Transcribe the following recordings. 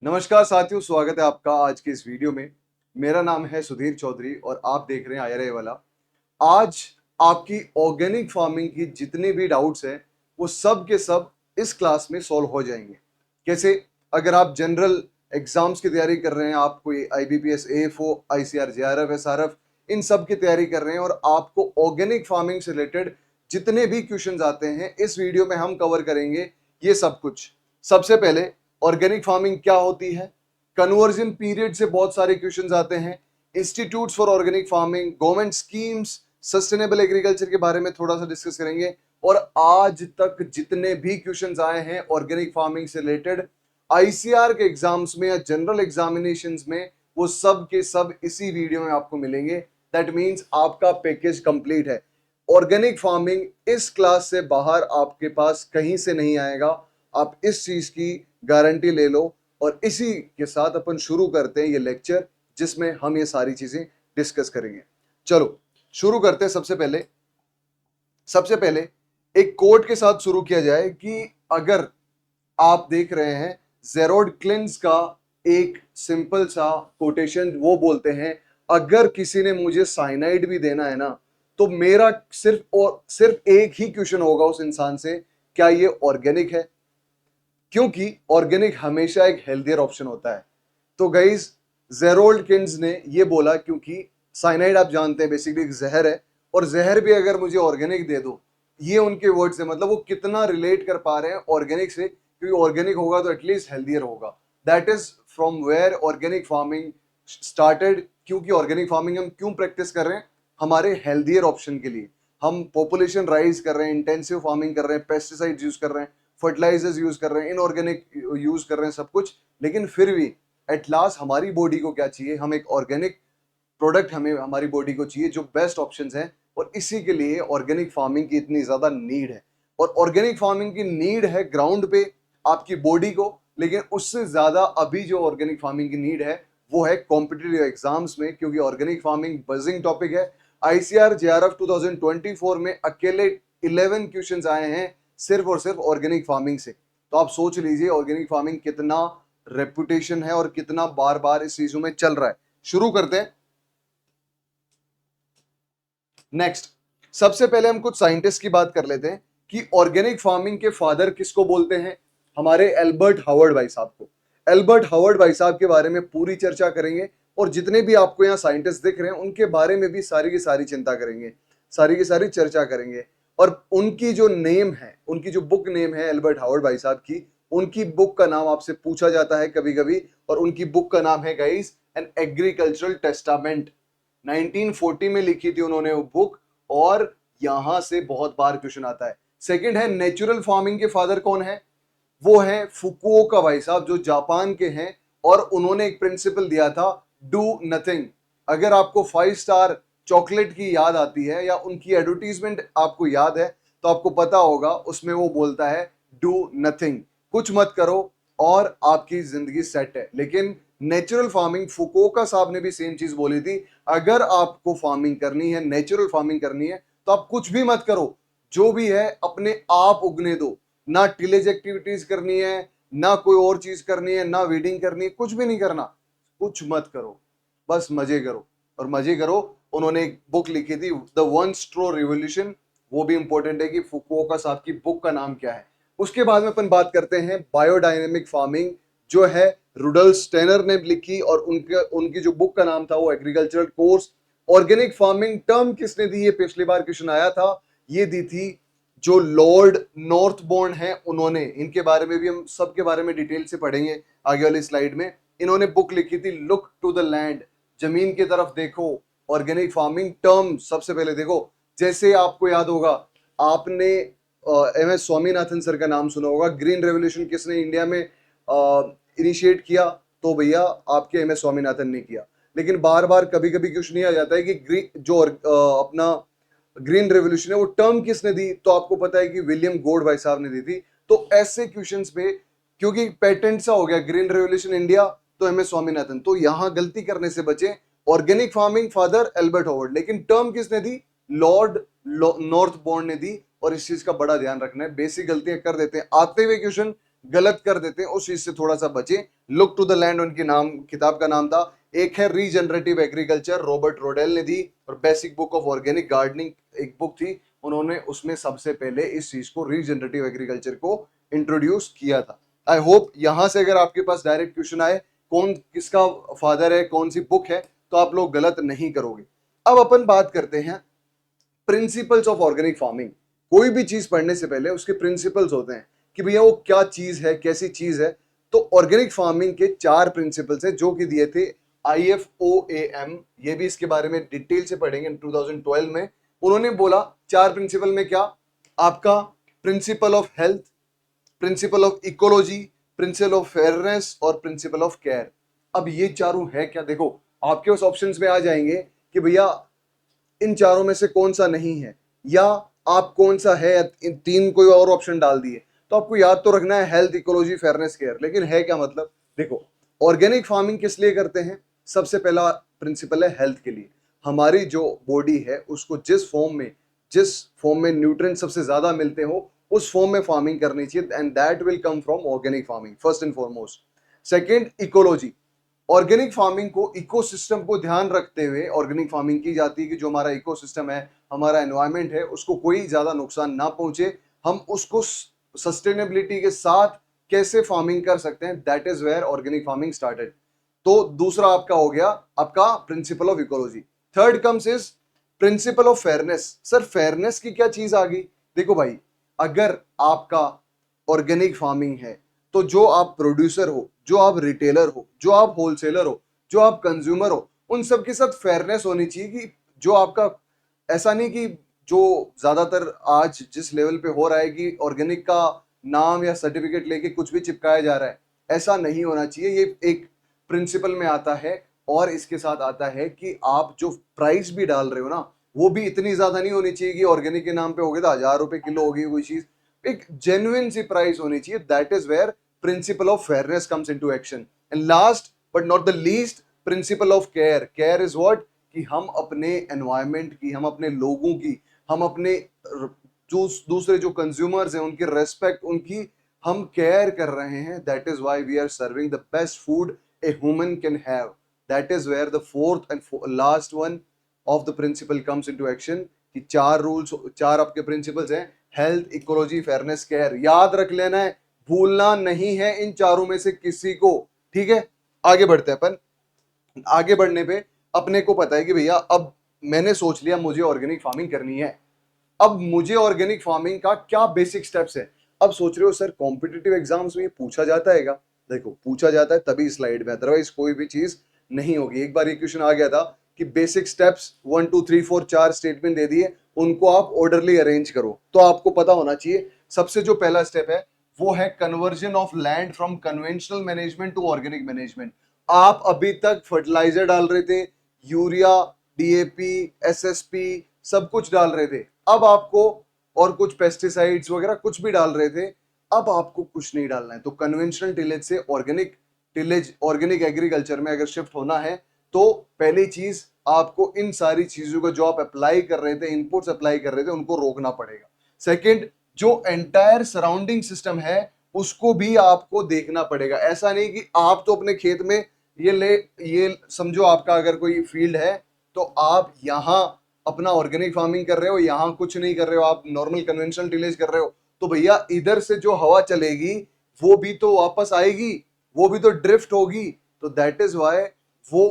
नमस्कार साथियों, स्वागत है आपका आज के इस वीडियो में। मेरा नाम है सुधीर चौधरी और आप देख रहे हैं आईआरए वाला। आज आपकी ऑर्गेनिक फार्मिंग की जितने भी डाउट्स हैं वो सब के सब इस क्लास में सॉल्व हो जाएंगे। कैसे? अगर आप जनरल एग्जाम्स की तैयारी कर रहे हैं, आप कोई IBPS, AFO, ICR, JRF, SRF, इन सब की तैयारी कर रहे हैं और आपको ऑर्गेनिक फार्मिंग से रिलेटेड जितने भी क्वेश्चंस आते हैं इस वीडियो में हम कवर करेंगे ये सब कुछ। सबसे पहले ऑर्गेनिक फार्मिंग क्या होती है, कन्वर्जन पीरियड से बहुत सारे क्वेश्चंस आते हैं, institutes for organic farming, government schemes, sustainable agriculture के बारे में थोड़ा सा डिस्कस करेंगे। और आज तक जितने भी क्वेश्चंस आए हैं ऑर्गेनिक फार्मिंग से रिलेटेड आईसीआर के एग्जाम्स में या जनरल एग्जामिनेशंस में, वो सब के सब इसी वीडियो में आपको मिलेंगे। दैट मीन्स आपका पैकेज कंप्लीट है। ऑर्गेनिक फार्मिंग इस क्लास से बाहर आपके पास कहीं से नहीं आएगा, आप इस चीज की गारंटी ले लो। और इसी के साथ अपन शुरू करते हैं ये लेक्चर जिसमें हम ये सारी चीजें डिस्कस करेंगे। चलो शुरू करते हैं। सबसे पहले एक कोट के साथ शुरू किया जाए कि अगर आप देख रहे हैं जेरोड क्लिंस का एक सिंपल सा कोटेशन, वो बोलते हैं अगर किसी ने मुझे साइनाइड भी देना है ना तो मेरा सिर्फ एक ही क्वेश्चन होगा उस इंसान से, क्या ये ऑर्गेनिक है? क्योंकि ऑर्गेनिक हमेशा एक हेल्थियर ऑप्शन होता है। तो गाइस, जेरोल्ड किन्स ने ये बोला क्योंकि साइनाइड आप जानते हैं बेसिकली एक जहर है, और जहर भी अगर मुझे ऑर्गेनिक दे दो, ये उनके वर्ड्स है। मतलब वो कितना रिलेट कर पा रहे हैं ऑर्गेनिक से, क्योंकि ऑर्गेनिक होगा तो एटलीस्ट हेल्थियर होगा। That is from where organic farming started. क्योंकि ऑर्गेनिक फार्मिंग हम क्यों प्रैक्टिस कर रहे हैं? हमारे हेल्थियर ऑप्शन के लिए। हम पॉपुलेशन राइज कर रहे हैं, इंटेंसिव फार्मिंग कर रहे हैं, पेस्टिसाइड्स यूज कर रहे हैं, फर्टिलाइजर्स यूज कर रहे हैं, इनऑर्गेनिक यूज कर रहे हैं, सब कुछ। लेकिन फिर भी एट लास्ट हमारी बॉडी को क्या चाहिए? हम एक ऑर्गेनिक प्रोडक्ट हमें हमारी बॉडी को चाहिए जो बेस्ट ऑप्शंस हैं। और इसी के लिए ऑर्गेनिक फार्मिंग की इतनी ज्यादा नीड है। और ऑर्गेनिक फार्मिंग की नीड है ग्राउंड पे आपकी बॉडी को, लेकिन उससे ज्यादा अभी जो ऑर्गेनिक फार्मिंग की नीड है वो है कॉम्पिटिटिव एग्जाम्स में, क्योंकि ऑर्गेनिक फार्मिंग बजिंग टॉपिक है। आईसीआर जेआरएफ 2024 में अकेले 11 क्वेश्चंस आए हैं सिर्फ और सिर्फ ऑर्गेनिक फार्मिंग से। तो आप सोच लीजिए ऑर्गेनिक फार्मिंग कितना रेपुटेशन है और कितना बार बार इस चीजों में चल रहा है। शुरू करते हैं। नेक्स्ट, सबसे पहले हम कुछ साइंटिस्ट की बात कर लेते हैं कि ऑर्गेनिक फार्मिंग के फादर किसको बोलते हैं। हमारे एल्बर्ट हावर्ड भाई साहब को। एल्बर्ट हावर्ड भाई साहब के बारे में पूरी चर्चा करेंगे, और जितने भी आपको यहाँ साइंटिस्ट दिख रहे हैं उनके बारे में भी सारी की सारी चिंता करेंगे, सारी की सारी चर्चा करेंगे। और उनकी जो नेम है, उनकी जो बुक नेम है एल्बर्ट हावर्ड भाई साहब की, उनकी बुक का नाम आपसे पूछा जाता है कभी कभी, और उनकी बुक का नाम है गाइस एन एग्रीकल्चरल टेस्टामेंट। 1940 में लिखी थी उन्होंने वो बुक, और यहां से बहुत बार क्वेश्चन आता है। सेकंड है नेचुरल फार्मिंग के फादर कौन है? वो है फुकुओका भाई साहब, जो जापान के हैं। और उन्होंने एक प्रिंसिपल दिया था, डू नथिंग। अगर आपको 5 स्टार चॉकलेट की याद आती है या उनकी एडवर्टीजमेंट आपको याद है तो आपको पता होगा उसमें वो बोलता है डू नथिंग, कुछ मत करो और आपकी जिंदगी सेट है। लेकिन नेचुरल फार्मिंग, फुकुओका साहब ने भी सेम चीज बोली थी, अगर आपको फार्मिंग करनी है, नेचुरल फार्मिंग करनी है, तो आप कुछ भी मत करो, जो भी है अपने आप उगने दो। ना टिलेज एक्टिविटीज करनी है, ना कोई और चीज करनी है, ना वीडिंग करनी है, कुछ भी नहीं करना, कुछ मत करो, बस मजे करो और मजे करो। उन्होंने एक बुक लिखी थी द वन स्ट्रो रिवोल्यूशन। वो भी इंपॉर्टेंट है कि फुकुओका साहब की बुक का नाम क्या है। उसके बाद में अपन बात करते हैं बायोडायनेमिक फार्मिंग, जो है रुडल्फ स्टेनर ने लिखी, और उनकी जो बुक का नाम था वो agricultural course. Organic farming term किसने दी? ये पिछली बार क्वेश्चन आया था, ये दी थी जो लॉर्ड नॉर्थबोर्न है उन्होंने। इनके बारे में भी हम सबके बारे में डिटेल से पढ़ेंगे आगे वाली स्लाइड में। इन्होंने बुक लिखी थी लुक टू द लैंड, जमीन की तरफ देखो। ऑर्गेनिक फार्मिंग टर्म सबसे पहले देखो, जैसे आपको याद होगा, आपने एम एस स्वामीनाथन सर का नाम सुना होगा। ग्रीन रेवोल्यूशन किसने इंडिया में इनिशिएट किया? तो भैया आपके एम एस स्वामीनाथन ने किया। लेकिन बार बार कभी कभी क्वेश्चन नहीं आ जाता है कि जो अपना ग्रीन रेवोल्यूशन है वो टर्म किसने दी? तो आपको पता है कि विलियम गोड भाई साहब ने दी थी। तो ऐसे क्वेश्चंस पे, क्योंकि पेटेंट सा हो गया ग्रीन रेवोल्यूशन इंडिया, तो एम एस स्वामीनाथन, तो यहां गलती करने से बचे। Organic farming father Albert Howard, लेकिन टर्म किसने दी? लॉर्ड नॉर्थबोर्न ने दी। और इस चीज का बड़ा ध्यान रखना है, बेसिक गलतियां कर देते हैं। आते हुए क्वेश्चन गलत कर देते हैं उस चीज से थोड़ा सा बचें। लुक टू द लैंड उनकी नाम किताब का नाम था। एक है रीजनरेटिव एग्रीकल्चर, रॉबर्ट रोडेल ने दी, और basic book of organic gardening एक बुक थी, उन्होंने उसमें सबसे पहले इस चीज को रीजनरेटिव एग्रीकल्चर को इंट्रोड्यूस किया था। आई होप यहां से अगर आपके पास डायरेक्ट क्वेश्चन आए कौन किसका फादर है, कौन सी बुक है, तो आप लोग गलत नहीं करोगे। अब अपन बात करते हैं प्रिंसिपल्स ऑफ ऑर्गेनिक फार्मिंग। कोई भी चीज पढ़ने से पहले उसके प्रिंसिपल्स होते हैं कि भैया वो क्या चीज है, कैसी चीज है। तो ऑर्गेनिक फार्मिंग के 4 प्रिंसिपल्स हैं जो कि दिए थे IFOAM, ये भी इसके बारे में डिटेल से पढ़ेंगे 2012 में। उन्होंने बोला 4 प्रिंसिपल में क्या, आपका principle of health, principal of ecology, principal of fairness और प्रिंसिपल ऑफ केयर। अब ये चारों है क्या, देखो आपके उस ऑप्शंस में आ जाएंगे कि भैया इन चारों में से कौन सा नहीं है, या आप कौन सा है, इन 3 कोई और ऑप्शन डाल दिए। तो आपको याद तो रखना है हेल्थ, इकोलॉजी, फेयरनेस, केयर, लेकिन है क्या मतलब। देखो ऑर्गेनिक फार्मिंग किस लिए करते हैं, सबसे पहला प्रिंसिपल है हेल्थ के लिए। हमारी जो बॉडी है उसको जिस फॉर्म में न्यूट्रिएंट सबसे ज्यादा मिलते हो उस फॉर्म में फार्मिंग करनी चाहिए, and that will come from organic farming first and foremost. Second, ecology. Organic farming को इकोसिस्टम को ध्यान रखते हुए ऑर्गेनिक फार्मिंग की जाती है कि जो हमारा इकोसिस्टम है, हमारा एनवायरनमेंट है, उसको कोई ज्यादा नुकसान ना पहुंचे, हम उसको सस्टेनेबिलिटी के साथ कैसे फार्मिंग कर सकते हैं, that is where organic farming started. तो दूसरा आपका हो गया आपका principle of ecology. Third comes is principle of fairness. Sir fairness की क्या चीज आ गई, देखो भाई अगर आपका ऑर्गेनिक फार्मिंग है तो जो आप प्रोड्यूसर हो, जो आप रिटेलर हो, जो आप होलसेलर हो, जो आप कंज्यूमर हो, उन सब के साथ फेयरनेस होनी चाहिए कि जो आपका, ऐसा नहीं कि जो ज्यादातर आज जिस लेवल पे हो रहा है कि ऑर्गेनिक का नाम या सर्टिफिकेट लेके कुछ भी चिपकाया जा रहा है, ऐसा नहीं होना चाहिए। ये एक प्रिंसिपल में आता है, और इसके साथ आता है कि आप जो प्राइस भी डाल रहे हो ना, वो भी इतनी ज्यादा नहीं होनी चाहिए कि ऑर्गेनिक के नाम पे हो गया तो 1000 रुपए किलो होगी कोई चीज। एक जेन्युइन सी प्राइस होनी चाहिए, that is where principle of fairness comes into action. And last but not the least, principle of care. Care is what, कि हम अपने एनवायरनमेंट की, हम अपने लोगों की, हम अपने जो दूसरे जो कंज्यूमर्स हैं उनकी रेस्पेक्ट, उनकी हम केयर कर रहे हैं। That is why we are serving the best food a human can have. That is where the fourth and last one of the principle comes into action. कि 4 रूल्स, 4 आपके principles हैं, health, ecology, fairness, care, याद रख लेना है, भूलना नहीं है इन चारों में से किसी को। ठीक है, आगे बढ़ते हैं अपन। आगे बढ़ने पे अपने को पता है कि भैया अब मैंने सोच लिया मुझे ऑर्गेनिक फार्मिंग करनी है। अब मुझे ऑर्गेनिक फार्मिंग का क्या बेसिक स्टेप्स है। अब सोच रहे हो सर कॉम्पिटिटिव एग्जाम्स में ये पूछा जाता है क्या, देखो पूछा जाता है तभी स्लाइड में, अदरवाइज कोई भी चीज नहीं होगी। एक बार ये क्वेश्चन आ गया था कि बेसिक स्टेप्स 1 2 3 4 4 स्टेटमेंट दे दिए, उनको आप ऑर्डरली अरेंज करो। तो आपको पता होना चाहिए सबसे जो पहला स्टेप है वो है conversion of land from conventional management to organic management. आप अभी तक फर्टिलाइजर डाल रहे थे, यूरिया, DAP, SSP सब कुछ डाल रहे थे, अब आपको, और कुछ पेस्टिसाइड्स वगैरह कुछ भी डाल रहे थे, अब आपको कुछ नहीं डालना है। तो कन्वेंशनल टिलेज से ऑर्गेनिक टिलेज, ऑर्गेनिक एग्रीकल्चर में अगर शिफ्ट होना है तो पहली चीज आपको इन सारी चीजों को जो आप अप्लाई कर रहे थे, इनपुट्स अप्लाई कर रहे थे, उनको रोकना पड़ेगा। सेकंड, जो एंटायर सराउंडिंग सिस्टम है उसको भी आपको देखना पड़ेगा। ऐसा नहीं कि आप तो अपने खेत में ये समझो आपका अगर कोई फील्ड है तो आप यहाँ अपना ऑर्गेनिक फार्मिंग कर रहे हो, यहाँ कुछ नहीं कर रहे हो, आप नॉर्मल कन्वेंशनल टिलेज कर रहे हो, तो भैया इधर से जो हवा चलेगी वो भी तो वापस आएगी, वो भी तो ड्रिफ्ट होगी। तो दैट इज वाई वो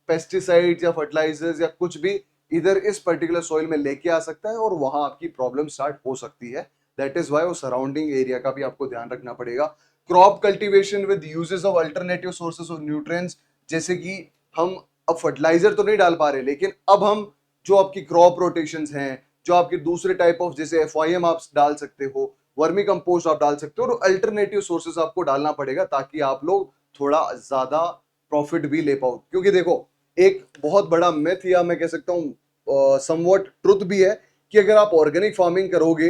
पेस्टिसाइड्स या फर्टिलाइजर्स या कुछ भी इधर इस पर्टिकुलर सॉइल में लेके आ सकता है और वहां आपकी प्रॉब्लम स्टार्ट हो सकती है। दैट इज वाई वो सराउंडिंग एरिया का भी आपको ध्यान रखना पड़ेगा। Crop cultivation with uses of alternative sources of nutrients, जैसे कि हम अब फर्टिलाइजर तो नहीं डाल पा रहे, लेकिन अब हम जो आपकी क्रॉप रोटेशंस हैं, जो आपके दूसरे टाइप ऑफ, जैसे FIM आप डाल सकते हो, वर्मी कंपोस्ट आप डाल सकते हो, और अल्टरनेटिव सोर्सेस आपको डालना पड़ेगा ताकि आप लोग थोड़ा ज्यादा प्रॉफिट भी ले पाओ। क्योंकि देखो एक बहुत बड़ा मिथ, या मैं कह सकता हूँ समवट ट्रुथ भी है, कि अगर आप ऑर्गेनिक फार्मिंग करोगे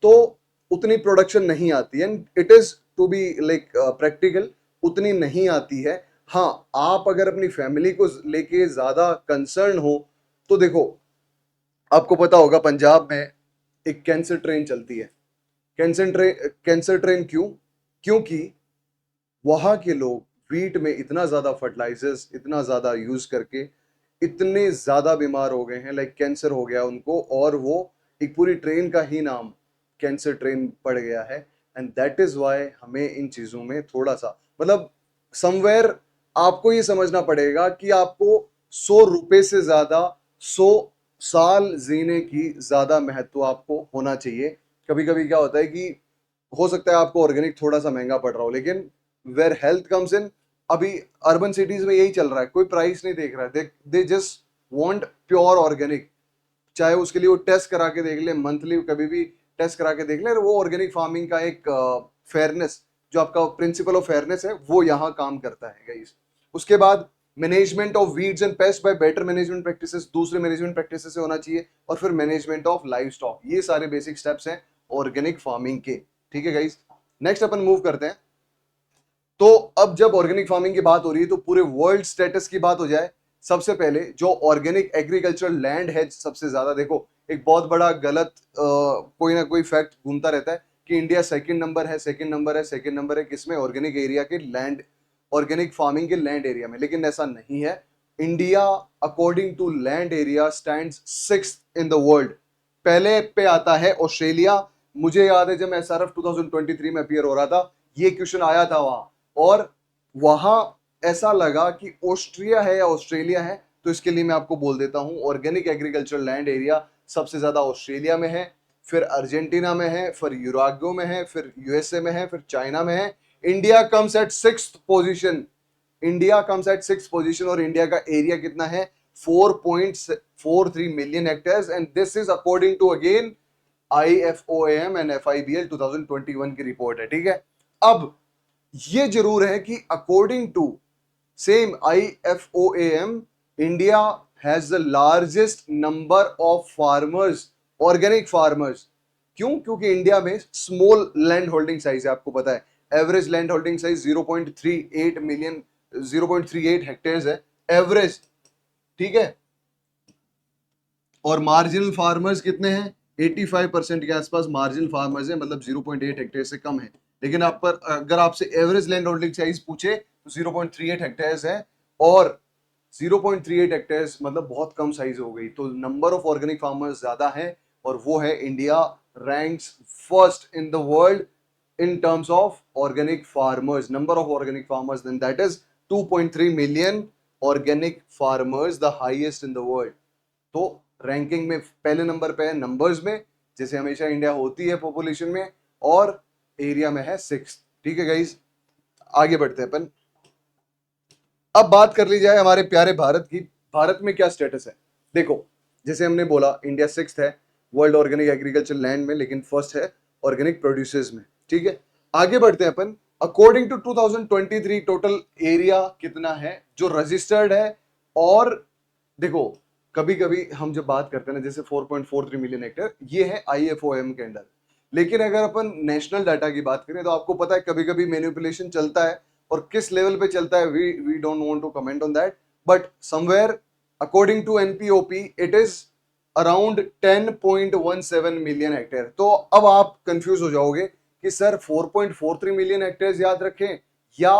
तो उतनी प्रोडक्शन नहीं आती, and it is to be like practical, उतनी नहीं आती है। हाँ, आप अगर अपनी फैमिली को लेके ज्यादा कंसर्न हो तो देखो आपको पता होगा पंजाब में एक कैंसर ट्रेन चलती है। कैंसर ट्रेन क्यों, क्योंकि वहां के लोग वीट में इतना ज्यादा फर्टिलाइजर्स इतना ज्यादा यूज करके इतने ज्यादा बीमार हो गए हैं, लाइक कैंसर हो गया उनको, और वो एक पूरी ट्रेन का ही नाम कैंसर ट्रेन पड़ गया है। एंड दैट इज वाई हमें इन चीजों में थोड़ा सा मतलब समवेयर आपको ये समझना पड़ेगा कि आपको 100 रुपए से ज्यादा 100 साल जीने की ज्यादा महत्व आपको होना चाहिए। कभी कभी क्या होता है कि हो सकता है आपको ऑर्गेनिक थोड़ा सा महंगा पड़ रहा हो, लेकिन वेयर हेल्थ कम्स इन, अभी अर्बन सिटीज में यही चल रहा है, कोई प्राइस नहीं देख रहा है, they just want pure organic. चाहे उसके लिए वो टेस्ट करा के देख ले, मंथली कभी भी टेस्ट करा के देख ले, वो ऑर्गेनिक फार्मिंग का एक फेयरनेस, जो आपका प्रिंसिपल ऑफ फेयरनेस है, वो यहाँ काम करता है गाइस। उसके बाद management of weeds and pest by better management practices, दूसरे मैनेजमेंट प्रैक्टिसेस से होना चाहिए। और फिर मैनेजमेंट ऑफ लाइव स्टॉक, ये सारे बेसिक स्टेप्स हैं ऑर्गेनिक फार्मिंग के। ठीक है गाइस, नेक्स्ट अपन मूव करते हैं। तो अब जब ऑर्गेनिक फार्मिंग की बात हो रही है तो पूरे वर्ल्ड स्टेटस की बात हो जाए, सबसे पहले जो ऑर्गेनिक एग्रीकल्चरल लैंड है सबसे ज्यादा, देखो एक बहुत बड़ा गलत कोई ना कोई फैक्ट घूमता रहता है कि इंडिया सेकंड नंबर है, सेकंड नंबर है, सेकंड नंबर है किसमें, ऑर्गेनिक एरिया के लैंड, ऑर्गेनिक फार्मिंग के लैंड एरिया में। लेकिन ऐसा नहीं है। India according to land area stands 6th in the world. पहले पे आता है ऑस्ट्रेलिया। मुझे याद है जब मैं एसआरएफ 2023 में अपीयर हो रहा था, ये क्वेश्चन आया था वहां, और वहां ऐसा लगा कि ऑस्ट्रिया है या ऑस्ट्रेलिया है। तो इसके लिए मैं आपको बोल देता हूं, ऑर्गेनिक एग्रीकल्चर लैंड एरिया सबसे ज्यादा ऑस्ट्रेलिया में है, फिर अर्जेंटीना में है, फिर यूरागो में है, फिर यूएसए में है, फिर चाइना में है। India comes at 6th position. India comes at 6th position, और इंडिया का एरिया कितना है, 4.43 million hectares. And this is according to again IFOAM and FIBL 2021 की रिपोर्ट है। ठीक है, अब ये जरूर है कि according to same IFOAM, India has the largest number of farmers, organic farmers. क्यों? क्योंकि इंडिया में स्मॉल लैंड होल्डिंग साइज है, आपको पता है average land holding size 0.38 million, 0.38 hectares है एवरेज। ठीक है, और मार्जिनल फार्मर्स कितने हैं, 85% के आसपास मार्जिनल फार्मर्स है, मतलब 0.8 हेक्टेयर से कम है। लेकिन आप पर अगर आपसे एवरेज लैंड होल्डिंग साइज पूछे तो 0.38 हेक्टेयर्स है, और 0.38 हेक्टेयर्स मतलब बहुत कम साइज हो गई। तो नंबर ऑफ ऑर्गेनिक फार्मर्स ज्यादा है, और वो है India ranks first in the world in terms of organic farmers, number of organic farmers, then that is 2.3 million organic farmers, the highest in the world। तो ranking में पहले number पे है, नंबर्स में जैसे हमेशा इंडिया होती है पॉपुलेशन में, और एरिया में है 6th। ठीक है गाइस, आगे बढ़ते हैं अपन। अब बात कर ली जाए हमारे प्यारे भारत की। भारत में क्या स्टेटस है, देखो जैसे हमने बोला इंडिया 6th है वर्ल्ड ऑर्गेनिक एग्रीकल्चर लैंड में, लेकिन फर्स्ट है ऑर्गेनिक प्रोड्यूसर्स में। ठीक है, आगे बढ़ते हैं अपन। अकॉर्डिंग टू 2023 टोटल एरिया कितना है जो रजिस्टर्ड है, और देखो कभी कभी हम जब बात करते हैं ना, जैसे 4.43 मिलियन हेक्टेयर, ये है IFOM के अंडर। लेकिन अगर अपन नेशनल डाटा की बात करें तो आपको पता है कभी कभी मैनिपुलेशन चलता है, और किस लेवल पे चलता है we don't want to comment on that, but somewhere according to NPOP it is around 10.17 million hectare. तो अब आप कंफ्यूज हो जाओगे कि सर 4.43 मिलियन हेक्टेयर याद रखें या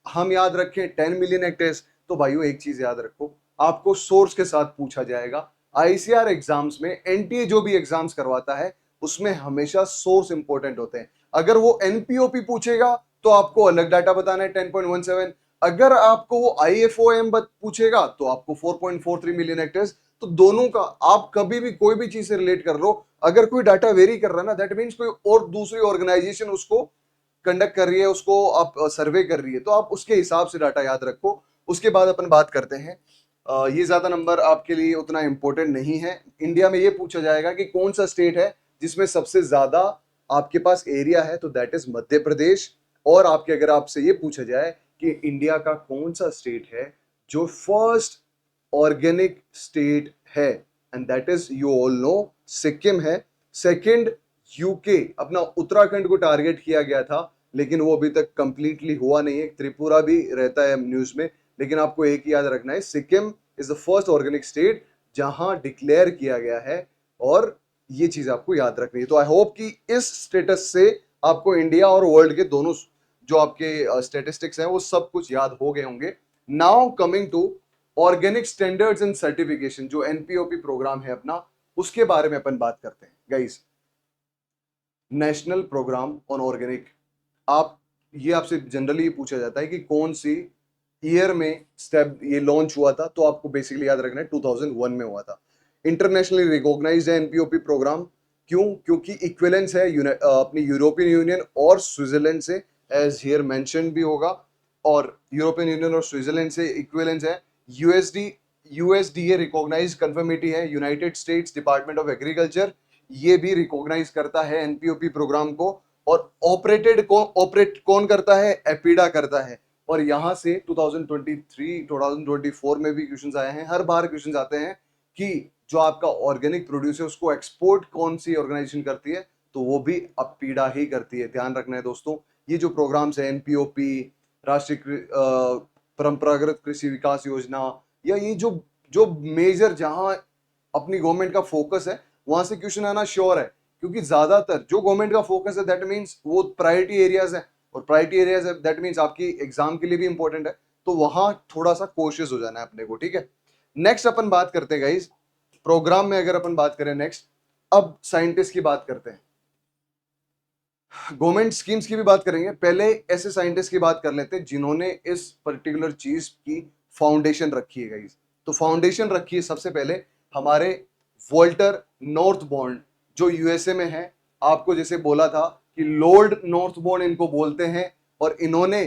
हम याद रखें 10 मिलियन हेक्टेयर। तो भाइयों एक चीज याद रखो, आपको सोर्स के साथ पूछा जाएगा। ICAR एग्जाम्स में, NTA जो भी एग्जाम्स करवाता है उसमें हमेशा सोर्स इंपॉर्टेंट होते हैं। अगर वो NPOP पूछेगा तो आपको अलग डाटा बताना है 10.17, अगर आपको वो IFOM पूछेगा तो आपको 4.43 मिलियन हेक्टेयर। तो दोनों का आप कभी भी कोई भी चीज से रिलेट कर लो, अगर कोई डाटा वेरी कर रहा है ना, दैट मीन्स कोई और दूसरी ऑर्गेनाइजेशन उसको कंडक्ट कर रही है, उसको आप सर्वे कर रही है, तो आप उसके हिसाब से डाटा याद रखो। उसके बाद अपन बात करते हैं, ये ज्यादा नंबर आपके लिए उतना इंपॉर्टेंट नहीं है। इंडिया में ये पूछा जाएगा कि कौन सा स्टेट है जिसमें सबसे ज्यादा आपके पास एरिया है, तो दैट इज मध्य प्रदेश। और आपके अगर आपसे ये पूछा जाए कि इंडिया का कौन सा स्टेट है जो फर्स्ट ऑर्गेनिक स्टेट है, and that is you all know Sikkim है। सेकंड यूके, अपना उत्तराखंड को टारगेट किया गया था लेकिन वो अभी तक कंप्लीटली हुआ नहीं है। त्रिपुरा भी रहता है न्यूज में, लेकिन आपको एक ही याद रखना है, Sikkim is the first organic state जहां डिक्लेयर किया गया है, और ये चीज आपको याद रखनी है। तो आई होप कि इस स्टेटस से आपको इंडिया और वर्ल्ड के दोनों जो आपके स्टेटिस्टिक्स हैं वो सब कुछ याद हो गए होंगे। Now coming to organic standards and certification, जो एनपीओपी प्रोग्राम है अपना, उसके बारे में अपन बात करते हैं guys. National programme on organic, आप ये आपसे जनरली पूछा जाता है कि कौन सी ईयर में स्टेप ये लॉन्च हुआ था, तो आपको बेसिकली याद रखना है 2001 में हुआ था। इंटरनेशनली रिकॉग्नाइज्ड है एनपीओपी प्रोग्राम, क्यों? क्योंकि इक्विवेलेंस है अपनी यूरोपियन यूनियन और स्विट्जरलैंड से, एज हियर मेंशन भी होगा, और यूरोपियन यूनियन और स्विट्जरलैंड से इक्विवेलेंस है। यूएसडीए रिकॉग्नाइज कंफर्मिटी है, United states department of agriculture, ये भी रिकॉग्नाइज करता है एनपीओपी प्रोग्राम को। और ऑपरेट कौन करता है? एपीडा करता है। और यहां से 2023 2024 में भी क्वेश्चंस आए हैं, हर बार क्वेश्चंस आते हैं कि जो आपका ऑर्गेनिक प्रोड्यूस है उसको एक्सपोर्ट कौन सी ऑर्गेनाइजेशन करती है, तो वो भी अपीडा ही करती है। ध्यान रखना है दोस्तों, ये जो प्रोग्राम्स है एनपीओपी, राष्ट्रीय परंपरागत कृषि विकास योजना, या ये जो जो मेजर जहां अपनी गवर्नमेंट का फोकस है, वहां से क्वेश्चन आना श्योर है। क्योंकि ज्यादातर जो गवर्नमेंट का फोकस है दैट मींस वो प्रायोरिटी एरियाज है, और प्रायोरिटी एरियाज है दैट मींस आपकी एग्जाम के लिए भी इंपॉर्टेंट है, तो वहां थोड़ा सा कोशिश हो जाना है अपने को, ठीक है। नेक्स्ट अपन बात करते हैं गाइस, प्रोग्राम में अगर अपन बात करें नेक्स्ट, अब साइंटिस्ट की बात करते हैं, गवर्नमेंट स्कीम्स की भी बात करेंगे। पहले ऐसे साइंटिस्ट की बात कर लेते हैं जिन्होंने इस पर्टिकुलर चीज की फाउंडेशन रखी है गाइस। तो फाउंडेशन रखी है सबसे पहले हमारे वॉल्टर नॉर्थबॉर्न, जो यूएसए में है। आपको जैसे बोला था कि लॉर्ड नॉर्थबॉर्न इनको बोलते हैं, और इन्होंने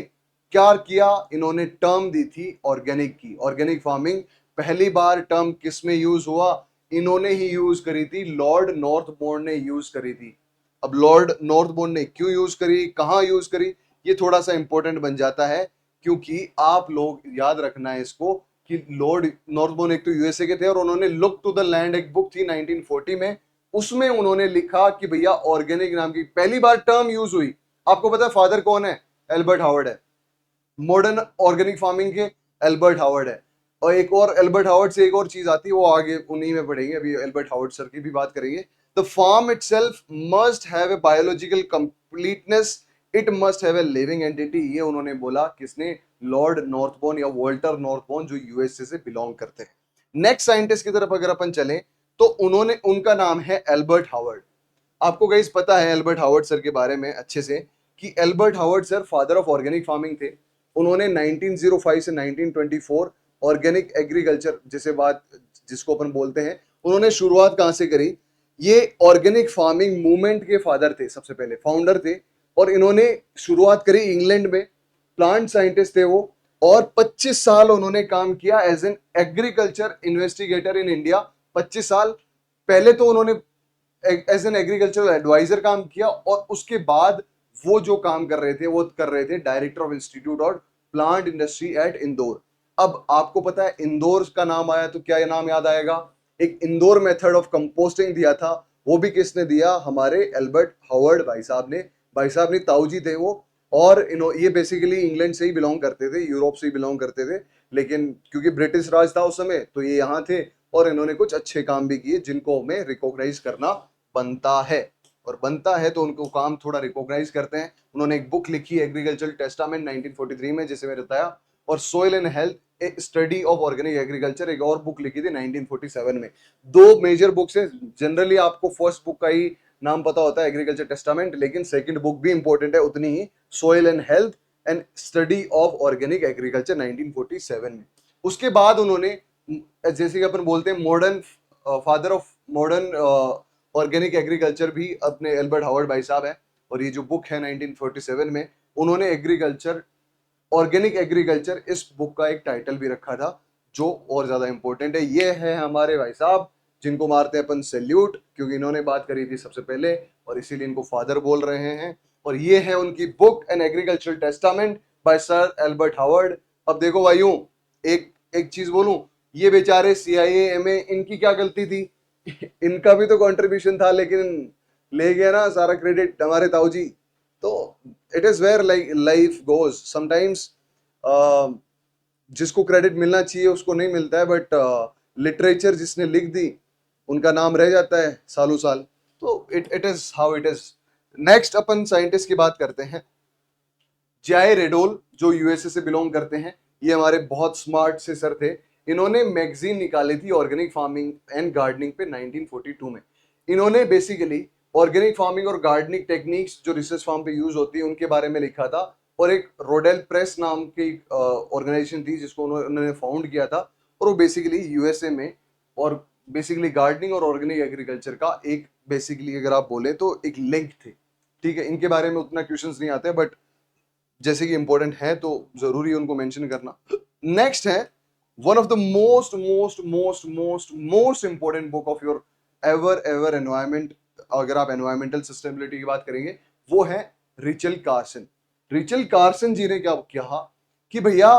क्या किया? इन्होंने टर्म दी थी ऑर्गेनिक की। ऑर्गेनिक फार्मिंग पहली बार टर्म किस में यूज हुआ? इन्होंने ही यूज करी थी, लॉर्ड नॉर्थबॉर्न ने यूज करी थी। अब लॉर्ड नॉर्थबॉर्न ने क्यों यूज करी, कहां यूज करी, ये थोड़ा सा इंपॉर्टेंट बन जाता है, क्योंकि आप लोग याद रखना है इसको कि लॉर्ड नॉर्थबॉर्न एक तो यूएसए के थे, और उन्होंने लुक टू द लैंड एक बुक थी 1940 में, उसमें उन्होंने लिखा कि भैया ऑर्गेनिक नाम की पहली बार टर्म यूज हुई। आपको पता है फादर कौन है? एल्बर्ट हावर्ड है, मॉडर्न ऑर्गेनिक फार्मिंग के एल्बर्ट हावर्ड है। और एक और एल्बर्ट हावर्ड से एक और चीज आती है, वो आगे उन्हीं में पढ़ेंगे, अभी एल्बर्ट हावर्ड सर की भी बात करेंगे। The farm itself must have a biological completeness, it must have a living entity, ये उन्होंने बोला। किसने? लॉर्ड नॉर्थबॉर्न या वॉल्टर नॉर्थबॉर्न, जो यूएसए से बिलोंग करते हैं। नेक्स्ट साइंटिस्ट की तरफ अगर अपन चले, तो उनका नाम है एल्बर्ट हावर्ड। आपको गाइस पता है एल्बर्ट हावर्ड सर के बारे में अच्छे से, कि Albert Howard sir father of organic farming थे। उन्होंने 1905 से 1924 ऑर्गेनिक एग्रीकल्चर जैसे बात जिसको अपन बोलते हैं, उन्होंने शुरुआत कहां से करी? ये ऑर्गेनिक फार्मिंग मूवमेंट के फादर थे, सबसे पहले फाउंडर थे, और इन्होंने शुरुआत करी इंग्लैंड में। प्लांट साइंटिस्ट थे वो, और 25 साल उन्होंने काम किया as an agriculture investigator in India. 25 साल पहले तो उन्होंने एज एन एग्रीकल्चरल एडवाइजर काम किया, और उसके बाद वो जो काम कर रहे थे वो कर रहे थे डायरेक्टर ऑफ इंस्टीट्यूट और प्लांट इंडस्ट्री एट इंदौर। अब आपको पता है इंदौर का नाम आया तो क्या नाम याद आएगा? एक इंदौर मेथड ऑफ कंपोस्टिंग दिया था, वो भी किसने दिया? हमारे एल्बर्ट हावर्ड भाई साहब ने। भाई साहब ने ताऊजी थे वो, और ये बेसिकली इंग्लैंड से ही बिलोंग करते थे, यूरोप से ही बिलोंग करते थे, लेकिन क्योंकि ब्रिटिश राज था उस समय तो ये यहाँ थे, और इन्होंने कुछ अच्छे काम भी किए जिनको हमें रिकॉग्नाइज करना बनता है, और बनता है तो उनको काम थोड़ा रिकॉग्नाइज करते हैं। उन्होंने एक बुक लिखी एग्रीकल्चर टेस्टामेंट 1943 में, जैसे मैंने बताया, और soil and health a study of organic agriculture एक और बुक लिखी थी 1947 में। दो मेजर बुक्स हैं। जनरली आपको फर्स्ट बुक का ही नाम पता होता है एग्रीकल्चर टेस्टामेंट, लेकिन सेकंड बुक भी इंपॉर्टेंट है उतनी ही, soil and health and study of organic agriculture 1947 में। उसके बाद उन्होंने, जैसे कि अपन बोलते हैं modern father of modern organic agriculture भी अपने एल्बर्ट हावर्ड भाई साहब है, और ये जो बुक है 1947 में, उन्होंने एग्रीकल्चर ऑर्गेनिक एग्रीकल्चर इस बुक का एक टाइटल भी रखा था, जो और ज्यादा इंपॉर्टेंट है। ये है हमारे भाई साहब जिनको मारते हैं अपन सैल्यूट, क्योंकि इन्होंने बात करी थी सबसे पहले, और इसीलिए इनको फादर बोल रहे हैं। और ये है उनकी book an agricultural testament by sir Albert Howard. अब देखो भाइयों, एक एक चीज बोलूं, ये बेचारे सीआईए एमए, इनकी क्या गलती थी? इनका भी तो कंट्रीब्यूशन था, लेकिन ले गया ना सारा क्रेडिट हमारे ताऊजी। तो it is where life goes sometimes, जिसको क्रेडिट मिलना चाहिए उसको नहीं मिलता है, बट लिटरेचर जिसने लिख दी उनका नाम रह जाता है सालों साल। तो it is how it is. Next upon scientist की बात करते हैं। जाय रेडोल जो यूएसए से बिलोंग करते हैं, ये हमारे बहुत स्मार्ट से सर थे। इन्होंने मैगजीन निकाली थी ऑर्गेनिक फार्मिंग एंड गार्डनिंग पे 1942 में। इन्होंने बेसिकली ऑर्गेनिक फार्मिंग और गार्डनिंग टेक्निक्स जो रिसर्च फार्म पे यूज होती है उनके बारे में लिखा था। और एक रोडेल प्रेस नाम की ऑर्गेनाइजेशन थी जिसको उन्होंने फाउंड किया था, और वो बेसिकली यूएसए में और बेसिकली गार्डनिंग और ऑर्गेनिक एग्रीकल्चर का एक बेसिकली अगर आप बोले तो एक लिंक थे। ठीक है, इनके बारे में उतना क्वेश्चंस नहीं आते, बट जैसे कि इंपॉर्टेंट है तो जरूरी है उनको मेंशन करना। नेक्स्ट है one of the most most most most most important book of your ever ever environment, अगर आप एनवायरमेंटल सस्टेनेबिलिटी की बात करेंगे, वो है रिचल कार्सन। रिचल कार्सन जी ने क्या कहा कि भैया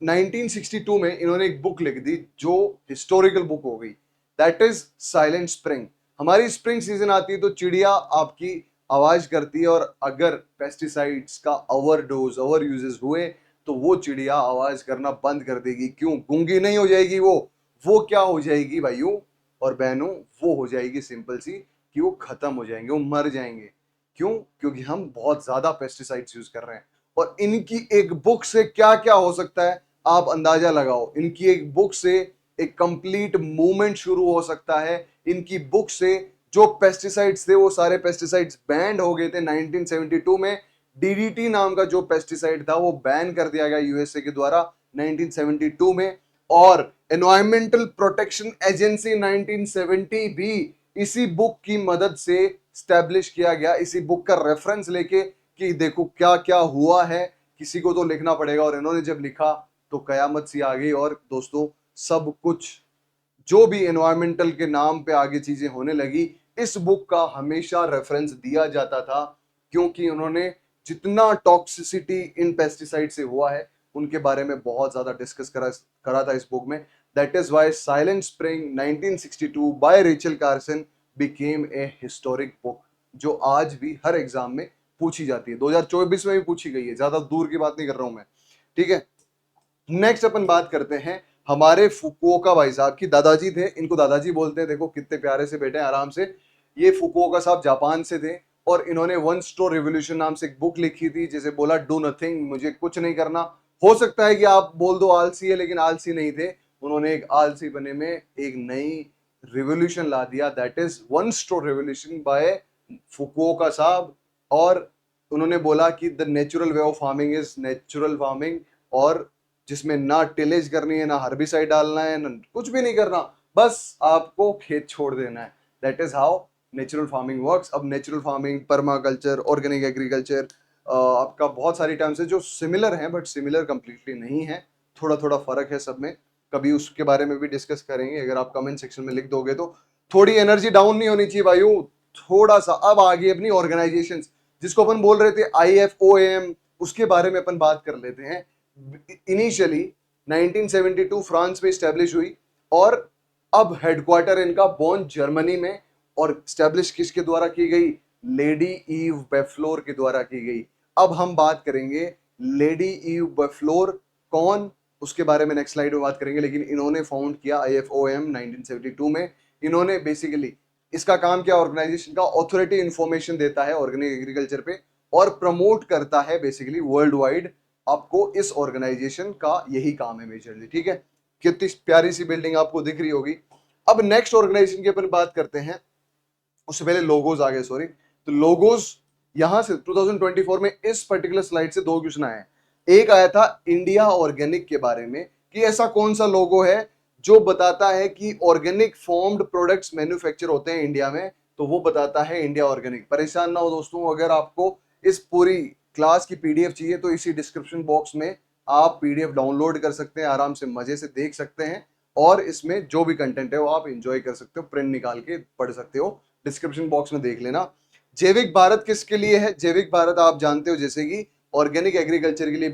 1962 में इन्होंने एक बुक लिख दी जो हिस्टोरिकल बुक हो गई, दैट इज साइलेंट स्प्रिंग। हमारी स्प्रिंग सीजन आती है तो चिड़िया आपकी आवाज करती है, और अगर पेस्टिसाइड्स का ओवरडोज ओवर यूजेस हुए तो वो चिड़िया आवाज करना बंद कर देगी। क्यों? गूंगी नहीं हो जाएगी वो क्या हो जाएगी भाइयों और बहनों? वो हो जाएगी सिंपल सी कि वो खत्म हो जाएंगे, वो मर जाएंगे। क्यों? क्योंकि हम बहुत ज्यादा पेस्टिसाइड्स यूज कर रहे हैं। और इनकी एक बुक से क्या क्या हो सकता है आप अंदाजा लगाओ। इनकी एक बुक से एक कंप्लीट मूवमेंट शुरू हो सकता है। इनकी बुक से जो पेस्टिसाइड्स थे वो सारे पेस्टिसाइड्स बैंड हो गए थे 1972 में। डीडीटी नाम का जो पेस्टिसाइड था वो बैन कर दिया गया यूएसए के द्वारा 1972 में। और एनवायरमेंटल प्रोटेक्शन एजेंसी 1970 भी इसी बुक की मदद से स्टैब्लिश किया गया, इसी बुक का रेफरेंस लेके कि देखो क्या क्या हुआ है, किसी को तो लिखना पड़ेगा। और इन्होंने जब लिखा तो कयामत सी आ गई। और दोस्तों सब कुछ जो भी एनवायरमेंटल के नाम पे आगे चीजें होने लगी, इस बुक का हमेशा रेफरेंस दिया जाता था, क्योंकि उन्होंने जितना टॉक्सिसिटी इन पेस्टिसाइड से हुआ है उनके बारे में बहुत ज्यादा डिस्कस करा था इस बुक में। That is why silent spring 1962 by Rachel Carson became a historic book, जो आज भी हर एग्जाम में पूछी जाती है। 2024 में भी पूछी गई है, ज्यादा दूर की बात नहीं कर रहा हूं मैं। ठीक है, नेक्स्ट अपन बात करते हैं हमारे फुकुओका भाई साहब की। दादाजी थे, इनको दादाजी बोलते हैं। देखो कितने प्यारे से बैठे हैं आराम से। ये फुकुओका साहब जापान से थे और इन्होंने वन स्टोर रिवोल्यूशन नाम से एक बुक लिखी थी, जैसे बोला डू नथिंग, मुझे कुछ नहीं करना। हो सकता है कि आप बोल दो आलसी है, लेकिन आलसी नहीं थे। उन्होंने एक आलसी बने में एक नई रिवोल्यूशन ला दिया, that is one straw revolution by Fukuoka साहब। और उन्होंने बोला कि the natural way of farming is natural farming, और जिसमें ना टिलेज करनी है, ना हर्बिसाइड डालना है, ना कुछ भी नहीं करना, बस आपको खेत छोड़ देना है। That is how natural farming works. अब natural farming, permaculture, organic agriculture आपका बहुत सारी टर्म्स है जो सिमिलर हैं, बट सिमिलर कंप्लीटली नहीं है, थोड़ा थोड़ा फर्क है सब में। कभी उसके बारे में भी डिस्कस करेंगे, अगर आप कमेंट सेक्शन में लिख दोगे तो। थोड़ी एनर्जी डाउन नहीं होनी चाहिए भाइयों, थोड़ा सा। अब आगे अपनी ऑर्गेनाइजेशन जिसको अपन बोल रहे थे IFOAM, उसके बारे में अपन बात कर लेते हैं। इनिशियली 1972 फ्रांस में स्टैब्लिश हुई, और अब हेडक्वार्टर इनका बॉन जर्मनी में। और स्टैब्लिश किसके द्वारा की गई? लेडी ईव बेफ्लोर के द्वारा की गई। अब हम बात करेंगे लेडी ईव बेफ्लोर कौन, उसके बारे में नेक्स्ट स्लाइड में बात करेंगे। लेकिन इन्होंने फाउंड किया IFOAM 1972 में। इन्होंने बेसिकली इसका काम क्या? ऑर्गेनाइजेशन का ऑथोरिटी इंफॉर्मेशन देता है ऑर्गेनिक एग्रीकल्चर पे, और प्रमोट करता है बेसिकली वर्ल्ड वाइड। आपको इस ऑर्गेनाइजेशन का यही काम है मेजरली। ठीक है, कितनी प्यारी सी बिल्डिंग आपको दिख रही होगी। अब नेक्स्ट ऑर्गेनाइजेशन की अपन बात करते हैं, उससे पहले लोगोज आ गए, सॉरी। तो लोगोज यहां से 2024 में इस पर्टिकुलर स्लाइड से दो क्वेश्चन आए हैं। एक आया था इंडिया ऑर्गेनिक के बारे में, कि ऐसा कौन सा लोगो है जो बताता है कि ऑर्गेनिक फॉर्म्ड प्रोडक्ट्स मैन्युफैक्चर होते हैं इंडिया में, तो वो बताता है इंडिया ऑर्गेनिक। परेशान ना हो दोस्तों, अगर आपको इस पूरी क्लास की PDF चाहिए तो इसी डिस्क्रिप्शन बॉक्स में आप PDF डाउनलोड कर सकते हैं, आराम से मजे से देख सकते हैं, और इसमें जो भी कंटेंट है वो आप एंजॉय कर सकते हो, प्रिंट निकाल के पढ़ सकते हो, डिस्क्रिप्शन बॉक्स में देख लेना। जैविक भारत किसके लिए है? जैविक भारत आप जानते हो जैसे कि ऑर्गेनिक एग्रीकल्चर के लिए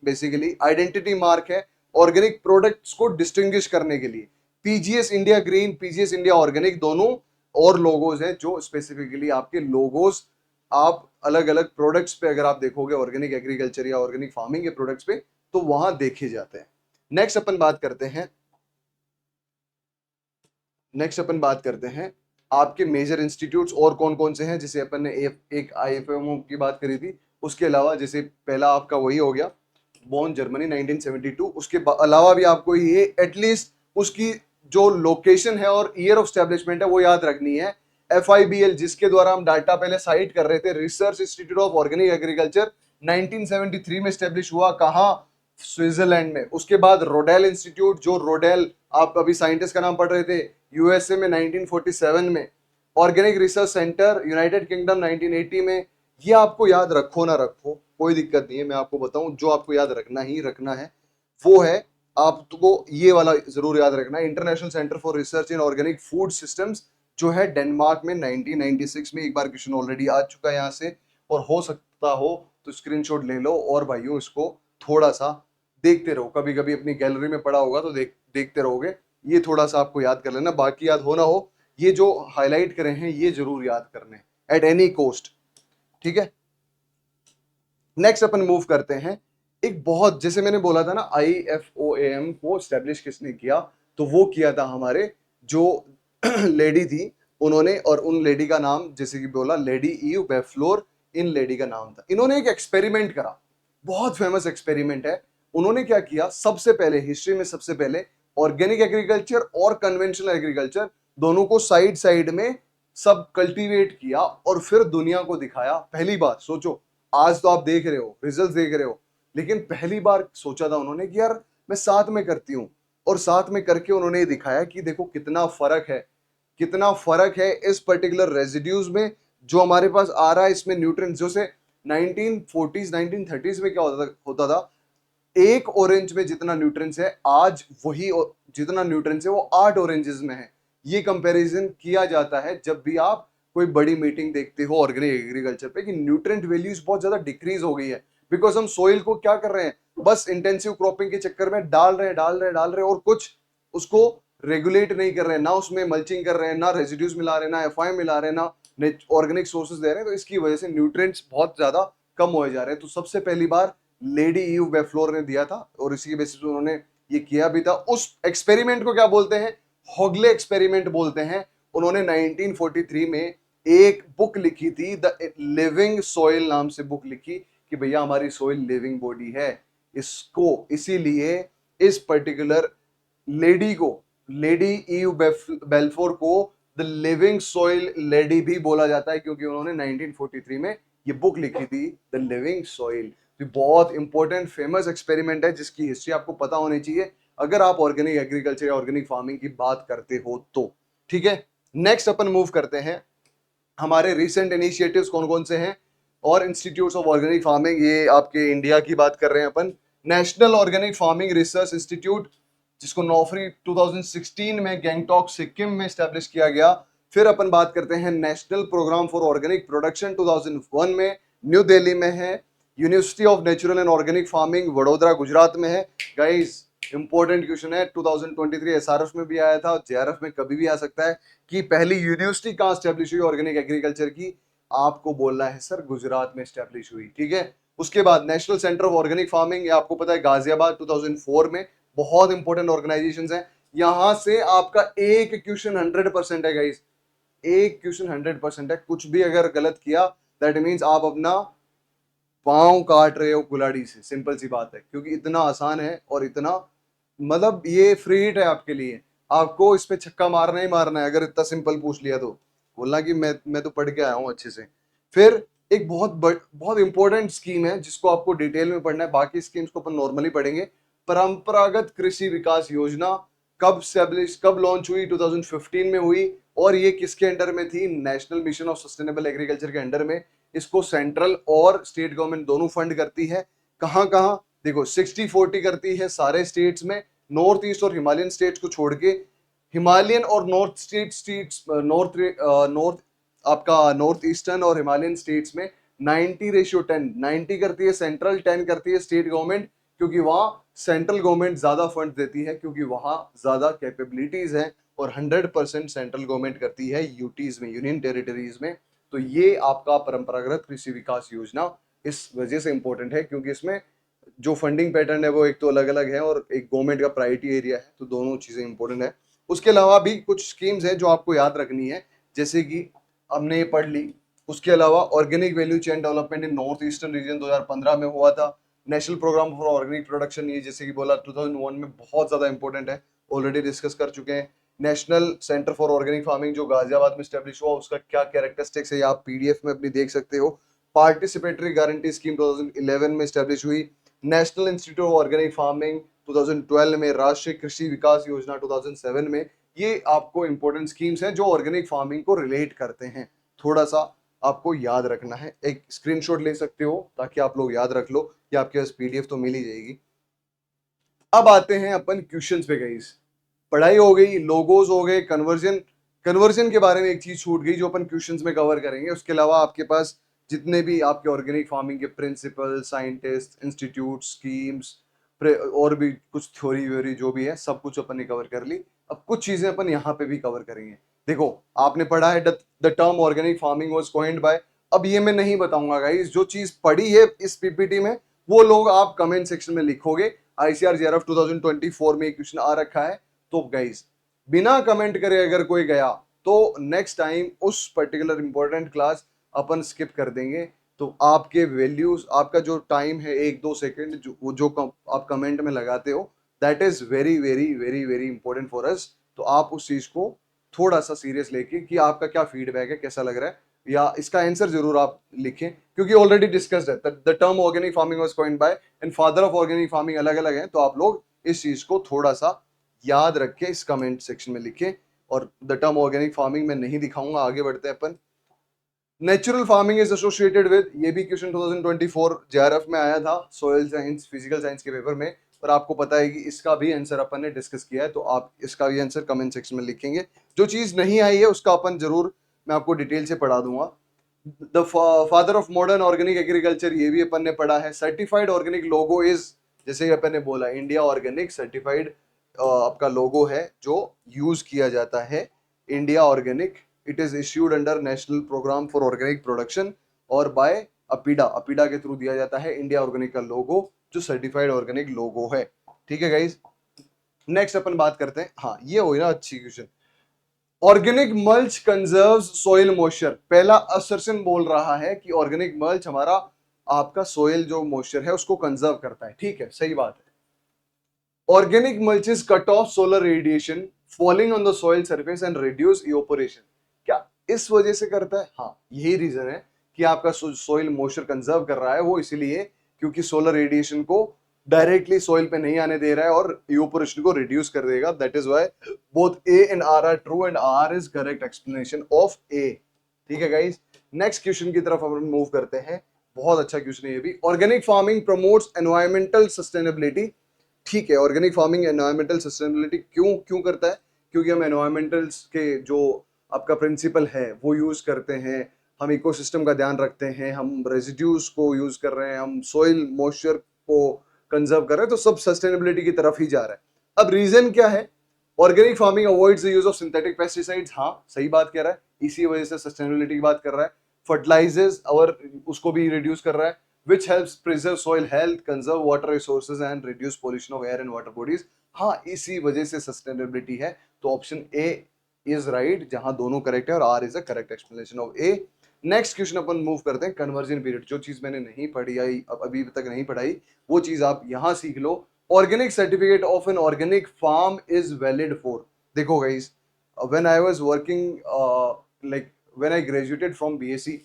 बेसिकली आइडेंटिटी मार्क है, ऑर्गेनिक प्रोडक्ट्स को डिस्टिंग्विश करने के लिए। PGS India green, PGS India organic, दोनों और लोगोज हैं जो स्पेसिफिकली आपके लोगोज आप अलग अलग प्रोडक्ट्स पे अगर आप देखोगे ऑर्गेनिक एग्रीकल्चर या ऑर्गेनिक फार्मिंग के प्रोडक्ट्स पे, तो वहां देखे जाते हैं। नेक्स्ट अपन बात करते हैं, आपके मेजर इंस्टीट्यूट्स और कौन कौन से हैं, जिसे अपन ने एक IFMO की बात करी थी, उसके अलावा जैसे पहला आपका वही हो गया बॉर्न जर्मनी 1972, उसके अलावा भी आपको ये एटलीस्ट उसकी जो लोकेशन है और ईयर ऑफ स्टैब्लिशमेंट है वो याद रखनी है। FIBL जिसके द्वारा हम डाटा पहले साइट कर रहे थे, research institute of organic agriculture, 1973 में स्टैब्लिश हुआ, कहाँ? स्विट्जरलैंड में। उसके बाद रोडेल इंस्टीट्यूट, जो रोडेल आप अभी साइंटिस्ट का नाम पढ़ रहे थे, USA में 1947 में। Organic research centre United kingdom 1980 में। ये आपको याद रखो ना रखो कोई दिक्कत नहीं है, मैं आपको बताऊं जो आपको याद रखना ही रखना है वो है, आपको ये वाला जरूर याद रखना है, international centre for research in organic food systems, जो है डेनमार्क में 1996 में। एक बार क्वेश्चन ऑलरेडी आ चुका है यहाँ से, और हो सकता हो तो स्क्रीनशॉट ले लो और भाइयों इसको थोड़ा सा देखते रहो, कभी कभी अपनी गैलरी में पड़ा होगा तो देखते रहोगे। ये थोड़ा सा आपको याद कर लेना, बाकी याद हो ना हो ये जो हाईलाइट करे हैं ये जरूर याद करने एट एनी कॉस्ट, ठीक है। नेक्स्ट अपन मूव करते हैं, एक बहुत जैसे मैंने बोला था ना IFOAM को स्टैब्लिश किसने किया, तो वो किया था हमारे जो लेडी थी उन्होंने, और उन लेडी का नाम जैसे कि बोला लेडी ईव बेफ्लोर, इन लेडी का नाम था। इन्होंने एक एक्सपेरिमेंट करा, बहुत फेमस एक्सपेरिमेंट है। उन्होंने क्या किया, सबसे पहले हिस्ट्री में सबसे पहले ऑर्गेनिक एग्रीकल्चर और कन्वेंशनल एग्रीकल्चर दोनों को साइड साइड में सब कल्टीवेट किया और फिर दुनिया को दिखाया। पहली बार सोचो, आज तो आप देख रहे हो रिजल्ट देख रहे हो, लेकिन पहली बार सोचा था उन्होंने कि यार मैं साथ में करती हूँ, और साथ में करके उन्होंने ये दिखाया कि देखो कितना फर्क है, कितना फर्क है इस पर्टिकुलर रेजिड्यूज में जो हमारे पास आ रहा है, इसमें न्यूट्रिएंट्स जो से 1940s 1930s में क्या होता था, एक ऑरेंज में जितना न्यूट्रिएंट्स है आज वही जितना न्यूट्रिएंट्स है वो 8 ऑरेंजेस में है। ये कंपैरिजन किया जाता है जब भी आप कोई बड़ी मीटिंग देखते हो ऑर्गेनिक एग्रीकल्चर पे, कि न्यूट्रिएंट वैल्यूज बहुत ज्यादा डिक्रीज हो गई है, बिकॉज हम सोइल को क्या कर रहे हैं, बस इंटेंसिव क्रॉपिंग के चक्कर में डाल रहे और कुछ उसको रेगुलेट नहीं कर रहे हैं, ना उसमें मल्चिंग कर रहे हैं, ना रेजिड्यूज मिला रहे हैं, ना FI मिला रहे हैं, ना ऑर्गेनिक सोर्सेज दे रहे हैं, तो इसकी वजह से न्यूट्रिएंट्स बहुत ज्यादा कम हो जा रहे हैं। तो सबसे पहली बार लेडी ईव बेफ्लोर ने दिया था, और इसी के बेसिस पे उन्होंने ये किया भी था। उस एक्सपेरिमेंट को क्या बोलते हैं, हॉगले एक्सपेरिमेंट बोलते हैं। उन्होंने 1943 में एक बुक लिखी थी, द लिविंग सॉइल नाम से बुक लिखी, कि भैया हमारी सॉइल लिविंग बॉडी है, इसको इसीलिए इस पर्टिकुलर लेडी को, लेडी ईव बेल्फोर को द लिविंग सॉइल लेडी भी बोला जाता है, क्योंकि उन्होंने 1943 में ये बुक लिखी थी द लिविंग सॉइल। तो बहुत इंपॉर्टेंट फेमस एक्सपेरिमेंट है जिसकी हिस्ट्री आपको पता होनी चाहिए अगर आप ऑर्गेनिक एग्रीकल्चर या ऑर्गेनिक फार्मिंग की बात करते हो तो, ठीक है। नेक्स्ट अपन मूव करते हैं, हमारे रिसेंट इनिशिएटिव्स कौन कौन से हैं और इंस्टीट्यूट्स ऑफ ऑर्गेनिक फार्मिंग, ये आपके इंडिया की बात कर रहे हैं अपन। National organic farming research institute, जिसको नौफरी 2016 में गैंगटॉक सिक्किम में स्टैब्लिश किया गया। फिर अपन बात करते हैं national program for organic production 2001 में न्यू दिल्ली में है। University of natural and organic farming Vadodara Gujarat में है। गाइस इंपॉर्टेंट क्वेश्चन है, 2023 SRF में भी आया था, JRF में कभी भी आ सकता है, कि पहली यूनिवर्सिटी कहाँ स्टैब्लिश हुई ऑर्गेनिक एग्रीकल्चर की, आपको बोलना है सर गुजरात में स्टैब्लिश हुई, ठीक है। उसके बाद national centre of organic farming, आपको पता है गाजियाबाद 2004 में, बहुत इंपॉर्टेंट ऑर्गेनाइजेशंस हैं। यहां से आपका एक क्वेश्चन 100% है गाइस, एक क्वेश्चन 100% है, कुछ भी अगर गलत किया दैट मीन्स आप अपना पांव काट रहे हो कुल्हाड़ी से, सिंपल सी बात है, क्योंकि इतना आसान है और इतना मतलब ये फ्री हिट है आपके लिए, आपको इस पे छक्का मारना ही मारना है अगर इतना सिंपल पूछ लिया तो, बोलना कि मैं तो पढ़ के आया हूँ अच्छे से। फिर एक बहुत इंपॉर्टेंट स्कीम है जिसको आपको डिटेल में पढ़ना है, बाकी स्कीम्स को अपन नॉर्मली पढ़ेंगे। परंपरागत कृषि विकास योजना कब लॉन्च हुई, 2015 में हुई, और ये किसके अंडर में थी, national mission of sustainable agriculture के अंडर में। इसको सेंट्रल और स्टेट गवर्नमेंट दोनों फंड करती है। कहाँ कहाँ देखो, 60-40 करती है सारे स्टेट्स में, नॉर्थ ईस्ट और हिमालयन स्टेट्स को छोड़ के। हिमालयन और नॉर्थ आपका नॉर्थ ईस्टर्न और हिमालयन स्टेट्स में 90:10, 90 करती है सेंट्रल, 10 करती है स्टेट गवर्नमेंट, क्योंकि वहां सेंट्रल गवर्नमेंट ज्यादा फंड देती है, क्योंकि वहां ज्यादा कैपेबिलिटीज है, और 100% सेंट्रल गवर्नमेंट करती है यूटीज में, यूनियन टेरिटरीज में। तो ये आपका परंपरागत कृषि विकास योजना इस वजह से इंपॉर्टेंट है, क्योंकि इसमें जो फंडिंग पैटर्न है वो एक तो अलग अलग है और एक गवर्नमेंट का प्रायोरिटी एरिया है, तो दोनों चीजें इंपॉर्टेंट है। उसके अलावा भी कुछ स्कीम्स है जो आपको याद रखनी है, जैसे कि हमने ये पढ़ ली उसके अलावा organic value chain development in north eastern region 2015 में हुआ था। National program for organic production, ये जैसे कि बोला 2001 में, बहुत ज्यादा इंपॉर्टेंट है, ऑलरेडी डिस्कस कर चुके हैं। National centre for organic farming जो गाजियाबाद में स्टैब्लिश हुआ, उसका क्या कैरेक्टरिस्टिक्स है ये आप पीडीएफ में अपनी देख सकते हो। पार्टिसिपेटरी गारंटी स्कीम 2011 में स्टैब्लिश हुई। National institute of organic farming 2012 में, राष्ट्रीय कृषि विकास योजना 2007 में। ये आपको इंपॉर्टेंट स्कीम्स हैं जो ऑर्गेनिक फार्मिंग को रिलेट करते हैं। थोड़ा सा आपको याद रखना है, एक स्क्रीनशॉट ले सकते हो ताकि आप लोग याद रख लो, या आपके पास पीडीएफ तो मिल ही जाएगी। अब आते हैं अपन क्वेश्चंस पे गाइस। पढ़ाई हो गई, लोगोस हो गए, कन्वर्जन, कन्वर्जन के बारे में एक चीज छूट गई जो अपन क्वेश्चंस में कवर करेंगे। उसके अलावा आपके पास जितने भी आपके ऑर्गेनिक फार्मिंग के प्रिंसिपल, साइंटिस्ट, इंस्टीट्यूट, स्कीम्स और भी कुछ थ्योरी व्योरी जो भी है, सब कुछ अपन ने कवर कर ली। अब कुछ चीजें अपन यहाँ पे भी कवर करेंगे। देखो, आपने पढ़ा है the term organic farming was coined bye, अब ये मैं नहीं बताऊंगा गाइस, जो चीज पढ़ी है इस पीपीटी में वो लोग आप कमेंट सेक्शन में लिखोगे। आईसीआर जेआरएफ 2024 में एक क्वेश्चन आ रखा है, तो गाइस बिना कमेंट करे अगर कोई गया तो नेक्स्ट टाइम उस पर्टिकुलर इंपॉर्टेंट क्लास अपन स्किप कर देंगे। तो आपके वैल्यूज, आपका जो टाइम है 1-2 सेकंड जो आप कमेंट में लगाते हो, that is very very very very important for us. तो आप उस चीज को थोड़ा सा सीरियस लेके कि आपका क्या फीडबैक है, कैसा लग रहा है, या इसका आंसर जरूर आप लिखें, क्योंकि ऑलरेडी डिस्कस्ड है। The term organic farming was coined bye and father of organic farming अलग अलग है, तो आप लोग इस चीज को थोड़ा सा याद रख के इस कमेंट सेक्शन में लिखें। और द टर्म ऑर्गेनिक फार्मिंग मैं नहीं दिखाऊंगा, आगे बढ़ते हैं अपन। Natural farming is associated with, ये भी क्वेश्चन 2024 जेआरएफ में आया था, सोयल साइंस फिजिकल साइंस के पेपर में, और आपको पता है कि इसका भी आंसर अपन ने डिस्कस किया है, तो आप इसका भी आंसर कमेंट सेक्शन में लिखेंगे। जो चीज नहीं आई है उसका अपन जरूर, मैं आपको डिटेल से पढ़ा दूंगा। The father of modern organic agriculture, ये भी अपन ने पढ़ा है। सर्टिफाइड ऑर्गेनिक लोगो इज, जैसे अपन ने बोला, इंडिया ऑर्गेनिक सर्टिफाइड आपका लोगो है जो यूज किया जाता है, India organic. It is issued under national program for organic production और बाय अपीडा, अपीडा के थ्रू दिया जाता है इंडिया ऑर्गेनिक का लोगो, जो सर्टिफाइड ऑर्गेनिक लोगो है। ठीक है गाइज, नेक्स्ट अपन बात करते हैं। हाँ, ये हो ना अच्छी question. Organic mulch conserves soil moisture, पहला असर्शन बोल रहा है कि ऑर्गेनिक मल्च हमारा आपका सोइल जो मॉइस्चर है उसको कंजर्व करता है। ठीक है, सही बात है। Organic mulches cut off solar radiation falling on the soil surface and reduce evaporation, क्या इस वजह से करता है? हाँ, यही रीजन है कि आपका सोइल मॉइस्चर कंजर्व कर रहा है, वो इसलिए क्योंकि सोलर रेडिएशन को डायरेक्टली सोइल पे नहीं आने दे रहा है और इवेपोरेशन को रिड्यूस कर देगा। That is why both A and R are true and R is correct explanation of A. ठीक है गाइस, नेक्स्ट क्वेश्चन की तरफ हम मूव करते हैं। बहुत अच्छा क्वेश्चन है ये भी। Organic farming promotes environmental sustainability. ठीक है, ऑर्गेनिक फार्मिंग एनवायरमेंटल सस्टेनेबिलिटी क्यों क्यों करता है? क्योंकि हम एनवायरमेंटल के जो आपका प्रिंसिपल है वो यूज करते हैं, हम इकोसिस्टम का ध्यान रखते हैं, हम रेजिड्यूज को यूज कर रहे हैं, हम सोइल मॉइस्चर को कंजर्व कर रहे हैं, तो सब सस्टेनेबिलिटी की तरफ ही जा रहा है। अब रीजन क्या है? Organic farming avoids the use of synthetic pesticides, हाँ सही बात कह रहा है, इसी वजह से सस्टेनेबिलिटी की बात कर रहा है। फर्टिलाइजर्स और उसको भी रिड्यूस कर रहा है, which helps preserve soil health, conserve water resources and reduce pollution of air and water bodies। हाँ, इसी वजह से सस्टेनेबिलिटी है, तो ऑप्शन ए इज राइट, जहां दोनों करेक्ट है और are is a correct explanation of A. Next question अपन मूव करते हैं, कन्वर्जन पीरियड। जो चीज मैंने नहीं पढ़ी आई, अभी तक नहीं पढ़ाई, वो चीज आप यहां सीख लो। Organic certificate of an organic farm is valid for, देखो guys, when I was working like when I graduated from BSc,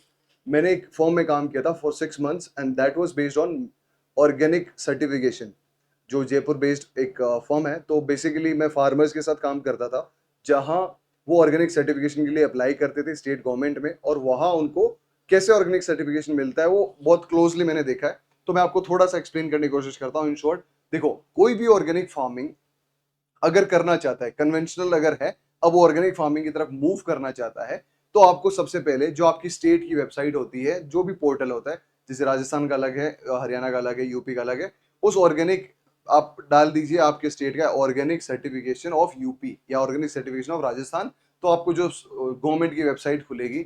मैंने एक फॉर्म में काम किया था for 6 months and that was based on organic certification, जो जयपुर बेस्ड एक form है। तो बेसिकली मैं फार्मर्स के साथ काम करता था, जहां वो ऑर्गेनिक सर्टिफिकेशन के लिए अप्लाई करते थे स्टेट गवर्नमेंट में, और वहां उनको कैसे ऑर्गेनिक सर्टिफिकेशन मिलता है वो बहुत क्लोजली मैंने देखा है। तो मैं आपको थोड़ा सा एक्सप्लेन करने की कोशिश करता हूँ इन शॉर्ट। देखो, कोई भी ऑर्गेनिक फार्मिंग अगर करना चाहता है, कन्वेंशनल अगर है, अब वो ऑर्गेनिक फार्मिंग की तरफ मूव करना चाहता है, तो आपको सबसे पहले जो आपकी स्टेट की वेबसाइट होती है, जो भी पोर्टल होता है, जैसे राजस्थान का अलग है, हरियाणा का अलग है, यूपी का अलग है, उस ऑर्गेनिक आप डाल दीजिए आपके स्टेट का ऑर्गेनिक सर्टिफिकेशन ऑफ यूपी या ऑर्गेनिक सर्टिफिकेशन ऑफ राजस्थान, तो आपको जो गवर्नमेंट की वेबसाइट खुलेगी,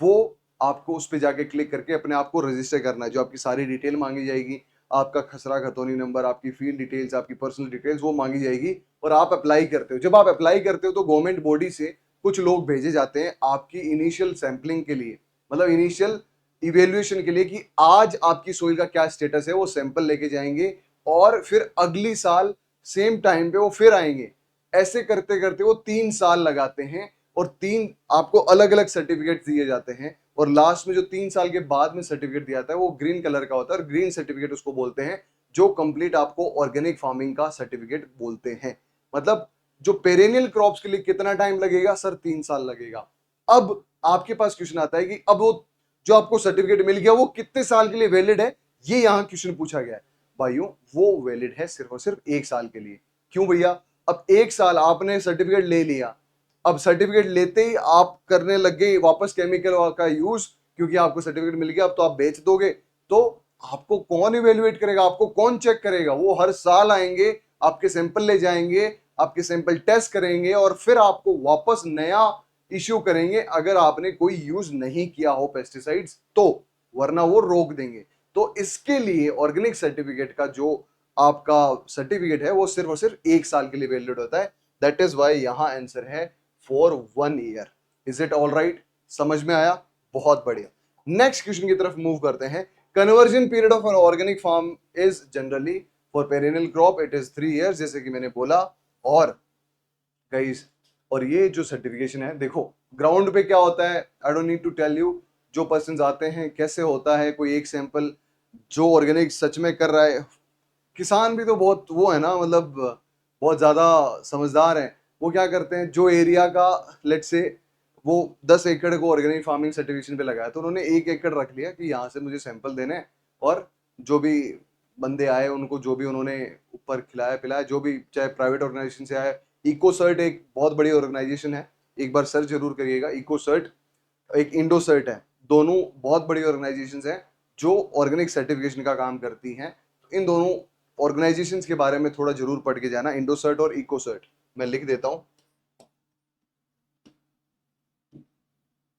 वो आपको उस पर जाके क्लिक करके अपने आप को रजिस्टर करना है। जो आपकी सारी डिटेल मांगी जाएगी, आपका खसरा खतौनी नंबर, आपकी फील्ड डिटेल्स, आपकी पर्सनल डिटेल्स, वो मांगी जाएगी और आप अप्लाई करते हो। जब आप अप्लाई करते हो तो गवर्नमेंट बॉडी से कुछ लोग भेजे जाते हैं आपकी इनिशियल सैंपलिंग के लिए, मतलब इनिशियल इवेल्युएशन के लिए कि आज आपकी सोइल का क्या स्टेटस है, वो सैंपल लेके जाएंगे और फिर अगली साल सेम टाइम पे वो फिर आएंगे। ऐसे करते करते वो 3 साल लगाते हैं और तीन आपको अलग अलग सर्टिफिकेट दिए जाते हैं और लास्ट में जो 3 साल के बाद में सर्टिफिकेट दिया जाता है वो ग्रीन कलर का होता है और ग्रीन सर्टिफिकेट उसको बोलते हैं जो कंप्लीट आपको ऑर्गेनिक फार्मिंग का सर्टिफिकेट बोलते हैं। मतलब जो पेरेनियल क्रॉप्स के लिए कितना टाइम लगेगा सर, 3 साल लगेगा। अब आपके पास क्वेश्चन आता है कि अब वो जो आपको सर्टिफिकेट मिल गया वो कितने साल के लिए वैलिड है, ये यहां क्वेश्चन पूछा गया है। भाइयों वो वैलिड है सिर्फ और सिर्फ 1 साल के लिए। क्यों भैया? अब 1 साल आपने सर्टिफिकेट ले लिया, अब सर्टिफिकेट लेते ही आप करने लग गए वापस केमिकल का यूज, क्योंकि आपको सर्टिफिकेट मिल गया, अब तो आप बेच दोगे, तो आपको कौन इवेल्युएट करेगा, आपको कौन चेक करेगा? वो हर साल आएंगे, आपके सैंपल ले जाएंगे, आपके सैंपल टेस्ट करेंगे और फिर आपको वापस नया इश्यू करेंगे अगर आपने कोई यूज नहीं किया हो पेस्टिसाइड्स तो, वरना वो रोक देंगे। तो इसके लिए ऑर्गेनिक सर्टिफिकेट का जो आपका सर्टिफिकेट है वो सिर्फ और सिर्फ 1 साल के लिए वैलिड होता है। दैट इज वाई यहां आंसर है for 1 year. Is it all right? समझ में आया? बहुत बढ़िया। नेक्स्ट क्वेश्चन की तरफ मूव करते हैं। Conversion period of an organic farm is generally for perennial crop it is 3 years, जैसे कि मैंने बोला। और गाइस, और ये जो सर्टिफिकेशन है, देखो ग्राउंड पे क्या होता है, I don't need to tell you. जो पर्सन आते हैं कैसे होता है, कोई एक सैंपल जो ऑर्गेनिक सच में कर रहा है, किसान भी तो बहुत वो है ना, मतलब बहुत ज्यादा समझदार है। वो क्या करते हैं, जो एरिया का लेट से वो 10 एकड़ को ऑर्गेनिक फार्मिंग सर्टिफिकेशन पे लगाया, तो उन्होंने 1 एकड़ रख लिया कि यहाँ से मुझे सैंपल देने हैं और जो भी बंदे आए उनको जो भी उन्होंने ऊपर खिलाया पिलाया, जो भी चाहे प्राइवेट ऑर्गेनाइजेशन से आए। इकोसर्ट एक बहुत बड़ी ऑर्गेनाइजेशन है, एक बार सर्च जरूर करिएगा। इकोसर्ट एक इंडोसर्ट है, दोनों बहुत बड़ी ऑर्गेनाइजेशंस हैं जो ऑर्गेनिक सर्टिफिकेशन का काम करती हैं। तो इन दोनों ऑर्गेनाइजेशंस के बारे में थोड़ा जरूर पढ़ के जाना, इंडोसर्ट और इकोसर्ट। मैं लिख देता हूं,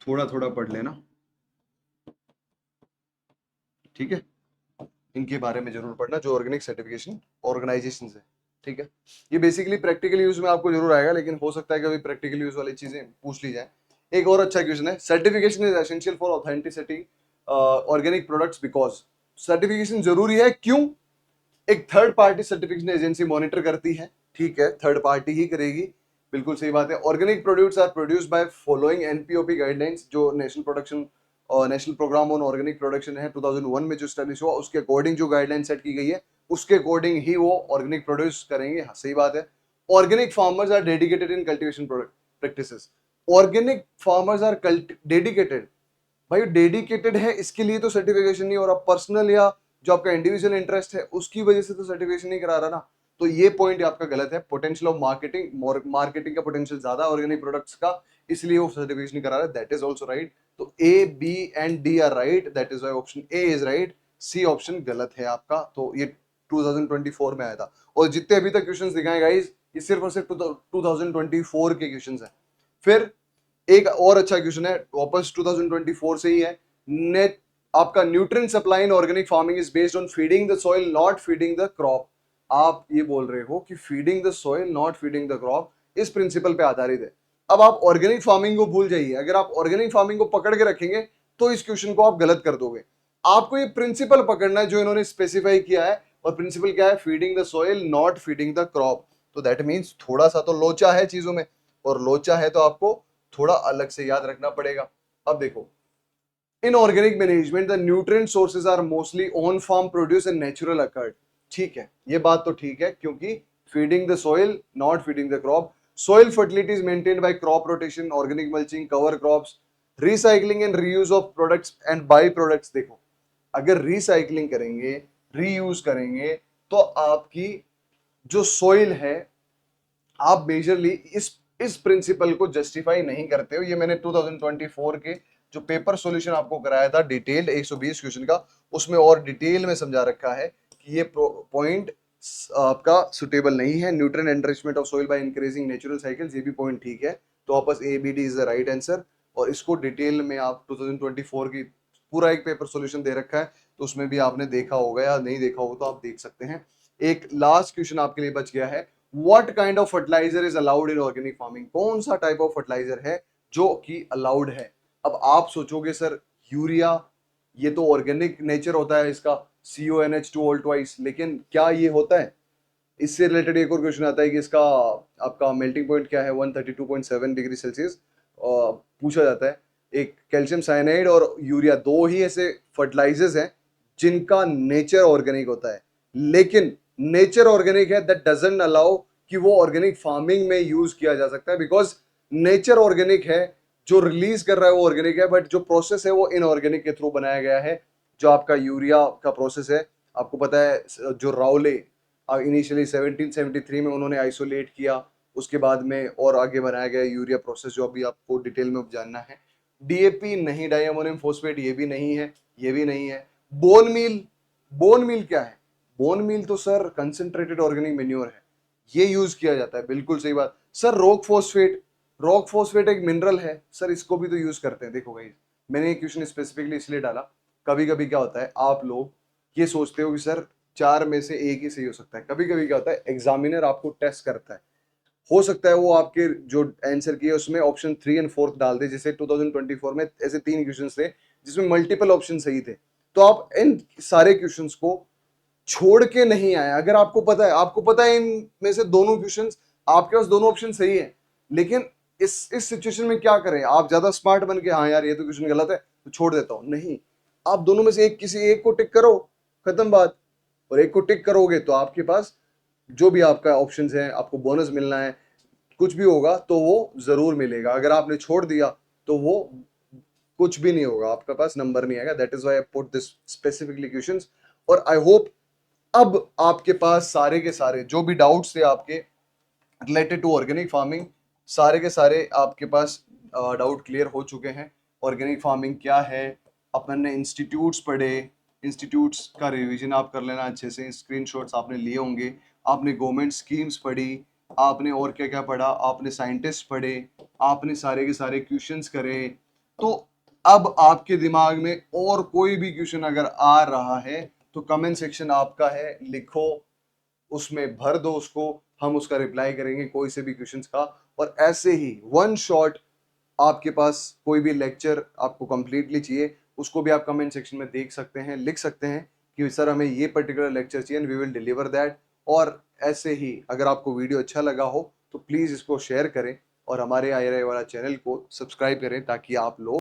थोड़ा थोड़ा पढ़ लेना, ठीक है? इनके बारे में जरूर पढ़ना, जो ऑर्गेनिक सर्टिफिकेशन ऑर्गेनाइजेशन है, ठीक है? ये बेसिकली प्रैक्टिकल यूज में आपको जरूर आएगा, लेकिन हो सकता है कि अभी प्रैक्टिकल यूज वाली चीजें पूछ ली जाए। एक और अच्छा क्वेश्चन है, certification is essential for authenticity organic products because. Certification जरूरी है क्यों? एक third party certification agency monitor करती है, ठीक है, थर्ड पार्टी ही करेगी, बिल्कुल सही बात है। Organic products are produced by following NPOP guidelines, जो नेशनल प्रोडक्शन और national programme on organic production है 2001 में जो स्टैब्लिश हुआ, उसके अकॉर्डिंग जो गाइडलाइन सेट की गई है उसके अकॉर्डिंग ही वो ऑर्गेनिक प्रोड्यूस करेंगे। हाँ, सही बात है। Organic farmers are dedicated in cultivation practices. Organic farmers are dedicated. भाई डेडिकेटेड है इसके लिए तो सर्टिफिकेशन नहीं, और आप पर्सनल या जो आपका इंडिविजुअल इंटरेस्ट है उसकी वजह से तो सर्टिफिकेशन नहीं करा रहा ना। तो ये पॉइंट आपका गलत है। पोटेंशियल ऑफ मार्केटिंग, मार्केटिंग का पोटेंशियल ज्यादा ऑर्गेनिक प्रोडक्ट्स का, इसलिए वो सर्टिफिकेशन नहीं करा रहा है। That is also right. तो A B and D are right, that is why option A is right, C option गलत है आपका। तो ये 2024 में आया था, और जितने अभी तक क्वेश्चंस दिखाए गाइस ये सिर्फ और सिर्फ 2024 के क्वेश्चंस हैं। फिर एक और अच्छा क्वेश्चन है, वापस 2024 से ही है। नेट आपका nutrient supply in organic farming is based on feeding the soil not feeding the crop. आप ये बोल रहे हो कि feeding the soil not feeding the crop, इस प्रिंसिपल पे आधारित है। अब आप ऑर्गेनिक फार्मिंग को भूल जाइए, अगर आप ऑर्गेनिक फार्मिंग को पकड़ के रखेंगे तो इस क्वेश्चन को आप गलत कर दोगे। आपको ये प्रिंसिपल पकड़ना है जो इन्होंने स्पेसिफाई किया है, और प्रिंसिपल क्या है? Feeding the soil not feeding the crop. तो दैट मीन्स थोड़ा सा तो लोचा है चीजों में, और लोचा है तो आपको थोड़ा अलग से याद रखना पड़ेगा। अब देखो, in organic management the nutrient sources are mostly on farm produce and natural occurred. ठीक है, ये बात तो ठीक है, क्योंकि feeding the soil not feeding the crop. Soil fertility is maintained by crop rotation, organic mulching, cover crops, recycling and reuse of products and by products. देखो, अगर रिसाइकलिंग करेंगे, रीयूज करेंगे, तो आपकी जो सॉइल है, आप मेजरली इस प्रिंसिपल को जस्टिफाई नहीं करते हो। ये मैंने 2024 के जो पेपर सॉल्यूशन आपको कराया था डिटेल्ड 120 क्वेश्चन का, उसमें और डिटेल में समझा रखा है कि ये पॉइंट आपका सुटेबल नहीं है। Nutrient enrichment of soil by increasing natural cycles, ये भी पॉइंट ठीक है। तो वापस A B D is the right answer, और इसको डिटेल में आप 2024 की पूरा एक पेपर सॉल्यूशन दे रखा है, तो उसमें भी आपने देखा होगा, या नहीं देखा होगा तो आप देख सकते हैं। एक लास्ट क्वेश्चन आपके लिए बच गया है, what kind of fertilizer is allowed in organic farming. कौन सा टाइप ऑफ फर्टिलाइजर है जो कि अलाउड है? अब आप सोचोगे सर यूरिया, ये तो ऑर्गेनिक नेचर होता है इसका, CONH2 ऑल ट्वाइस, लेकिन क्या ये होता है? इससे रिलेटेड एक और क्वेश्चन आता है कि इसका आपका मेल्टिंग पॉइंट क्या है, 132.7 डिग्री सेल्सियस पूछा जाता है। एक कैल्शियम साइनाइड और यूरिया दो ही ऐसे फर्टिलाइजर्स हैं जिनका नेचर ऑर्गेनिक होता है, लेकिन नेचर ऑर्गेनिक है, दैट डजंट अलाउ कि वो ऑर्गेनिक फार्मिंग में यूज किया जा सकता है, बिकॉज नेचर ऑर्गेनिक है, जो रिलीज कर रहा है वो ऑर्गेनिक है, बट जो प्रोसेस है वो इनऑर्गेनिक के थ्रू बनाया गया है। जो आपका यूरिया का प्रोसेस है, आपको पता है जो राउले इनिशियली 1773 में उन्होंने आइसोलेट किया, उसके बाद में और आगे बनाया गया यूरिया प्रोसेस, जो अभी आपको डिटेल में जानना है। डीएपी नहीं, डाई अमोनियम फोस्फेट ये भी नहीं है, ये भी नहीं है। बोन मील, बोन मील क्या है? बोन मील तो सर कंसंट्रेटेड ऑर्गेनिक मेन्योर है, ये यूज किया जाता है, बिल्कुल सही बात sir. Rock phosphate, rock phosphate एक मिनरल है सर, इसको भी तो यूज करते हैं। देखो भाई, मैंने ये क्वेश्चन स्पेसिफिकली इसलिए डाला, कभी कभी क्या होता है आप लोग ये सोचते हो कि सर चार में से एक ही सही हो सकता है। कभी कभी क्या होता है, एग्जामिनर आपको टेस्ट करता है, हो सकता है वो आपके जो आंसर किए उसमें ऑप्शन 3 एंड 4 डाल दे। जैसे 2024 में ऐसे 3 क्वेश्चन थे जिसमें मल्टीपल ऑप्शन सही थे, तो आप इन सारे क्वेश्चंस को छोड़ के नहीं आए। अगर आपको पता है, आपको पता है इनमें से दोनों क्वेश्चंस, आपके पास दोनों ऑप्शन सही है, लेकिन इस सिचुएशन में क्या करें? आप ज्यादा स्मार्ट बन के, हाँ यार ये तो क्वेश्चन गलत है तो छोड़ देता हूं, नहीं। आप दोनों में से एक, किसी एक को टिक करो, खत्म बात। और एक को टिक करोगे तो आपके पास जो भी आपका ऑप्शंस है, आपको बोनस मिलना है, कुछ भी होगा तो वो जरूर मिलेगा। अगर आपने छोड़ दिया तो वो कुछ भी नहीं होगा, आपके पास नंबर नहीं आएगा। That is why I put this specifically questions. और आई होप अब आपके पास सारे के सारे जो भी डाउट्स थे आपके रिलेटेड टू ऑर्गेनिक फार्मिंग, सारे के सारे आपके पास डाउट क्लियर हो चुके हैं। ऑर्गेनिक फार्मिंग क्या है, अपन ने इंस्टीट्यूट्स पढ़े, इंस्टीट्यूट्स का रिवीजन आप कर लेना अच्छे से, स्क्रीनशॉट्स आपने लिए होंगे, आपने गवर्नमेंट स्कीम्स पढ़ी, आपने और क्या क्या पढ़ा, आपने साइंटिस्ट पढ़े, आपने सारे के सारे क्वेश्चंस करे। तो अब आपके दिमाग में और कोई भी क्वेश्चन अगर आ रहा है तो कमेंट सेक्शन आपका है, लिखो, उसमें भर दो उसको, हम उसका रिप्लाई करेंगे कोई से भी क्वेश्चंस का। और ऐसे ही वन शॉट आपके पास कोई भी लेक्चर आपको कंप्लीटली चाहिए, उसको भी आप कमेंट सेक्शन में देख सकते हैं, लिख सकते हैं कि सर हमें ये पर्टिकुलर लेक्चर चाहिए, and we will deliver that. और ऐसे ही अगर आपको वीडियो अच्छा लगा हो तो प्लीज़ इसको शेयर करें और हमारे आई वाला चैनल को सब्सक्राइब करें, ताकि आप लोग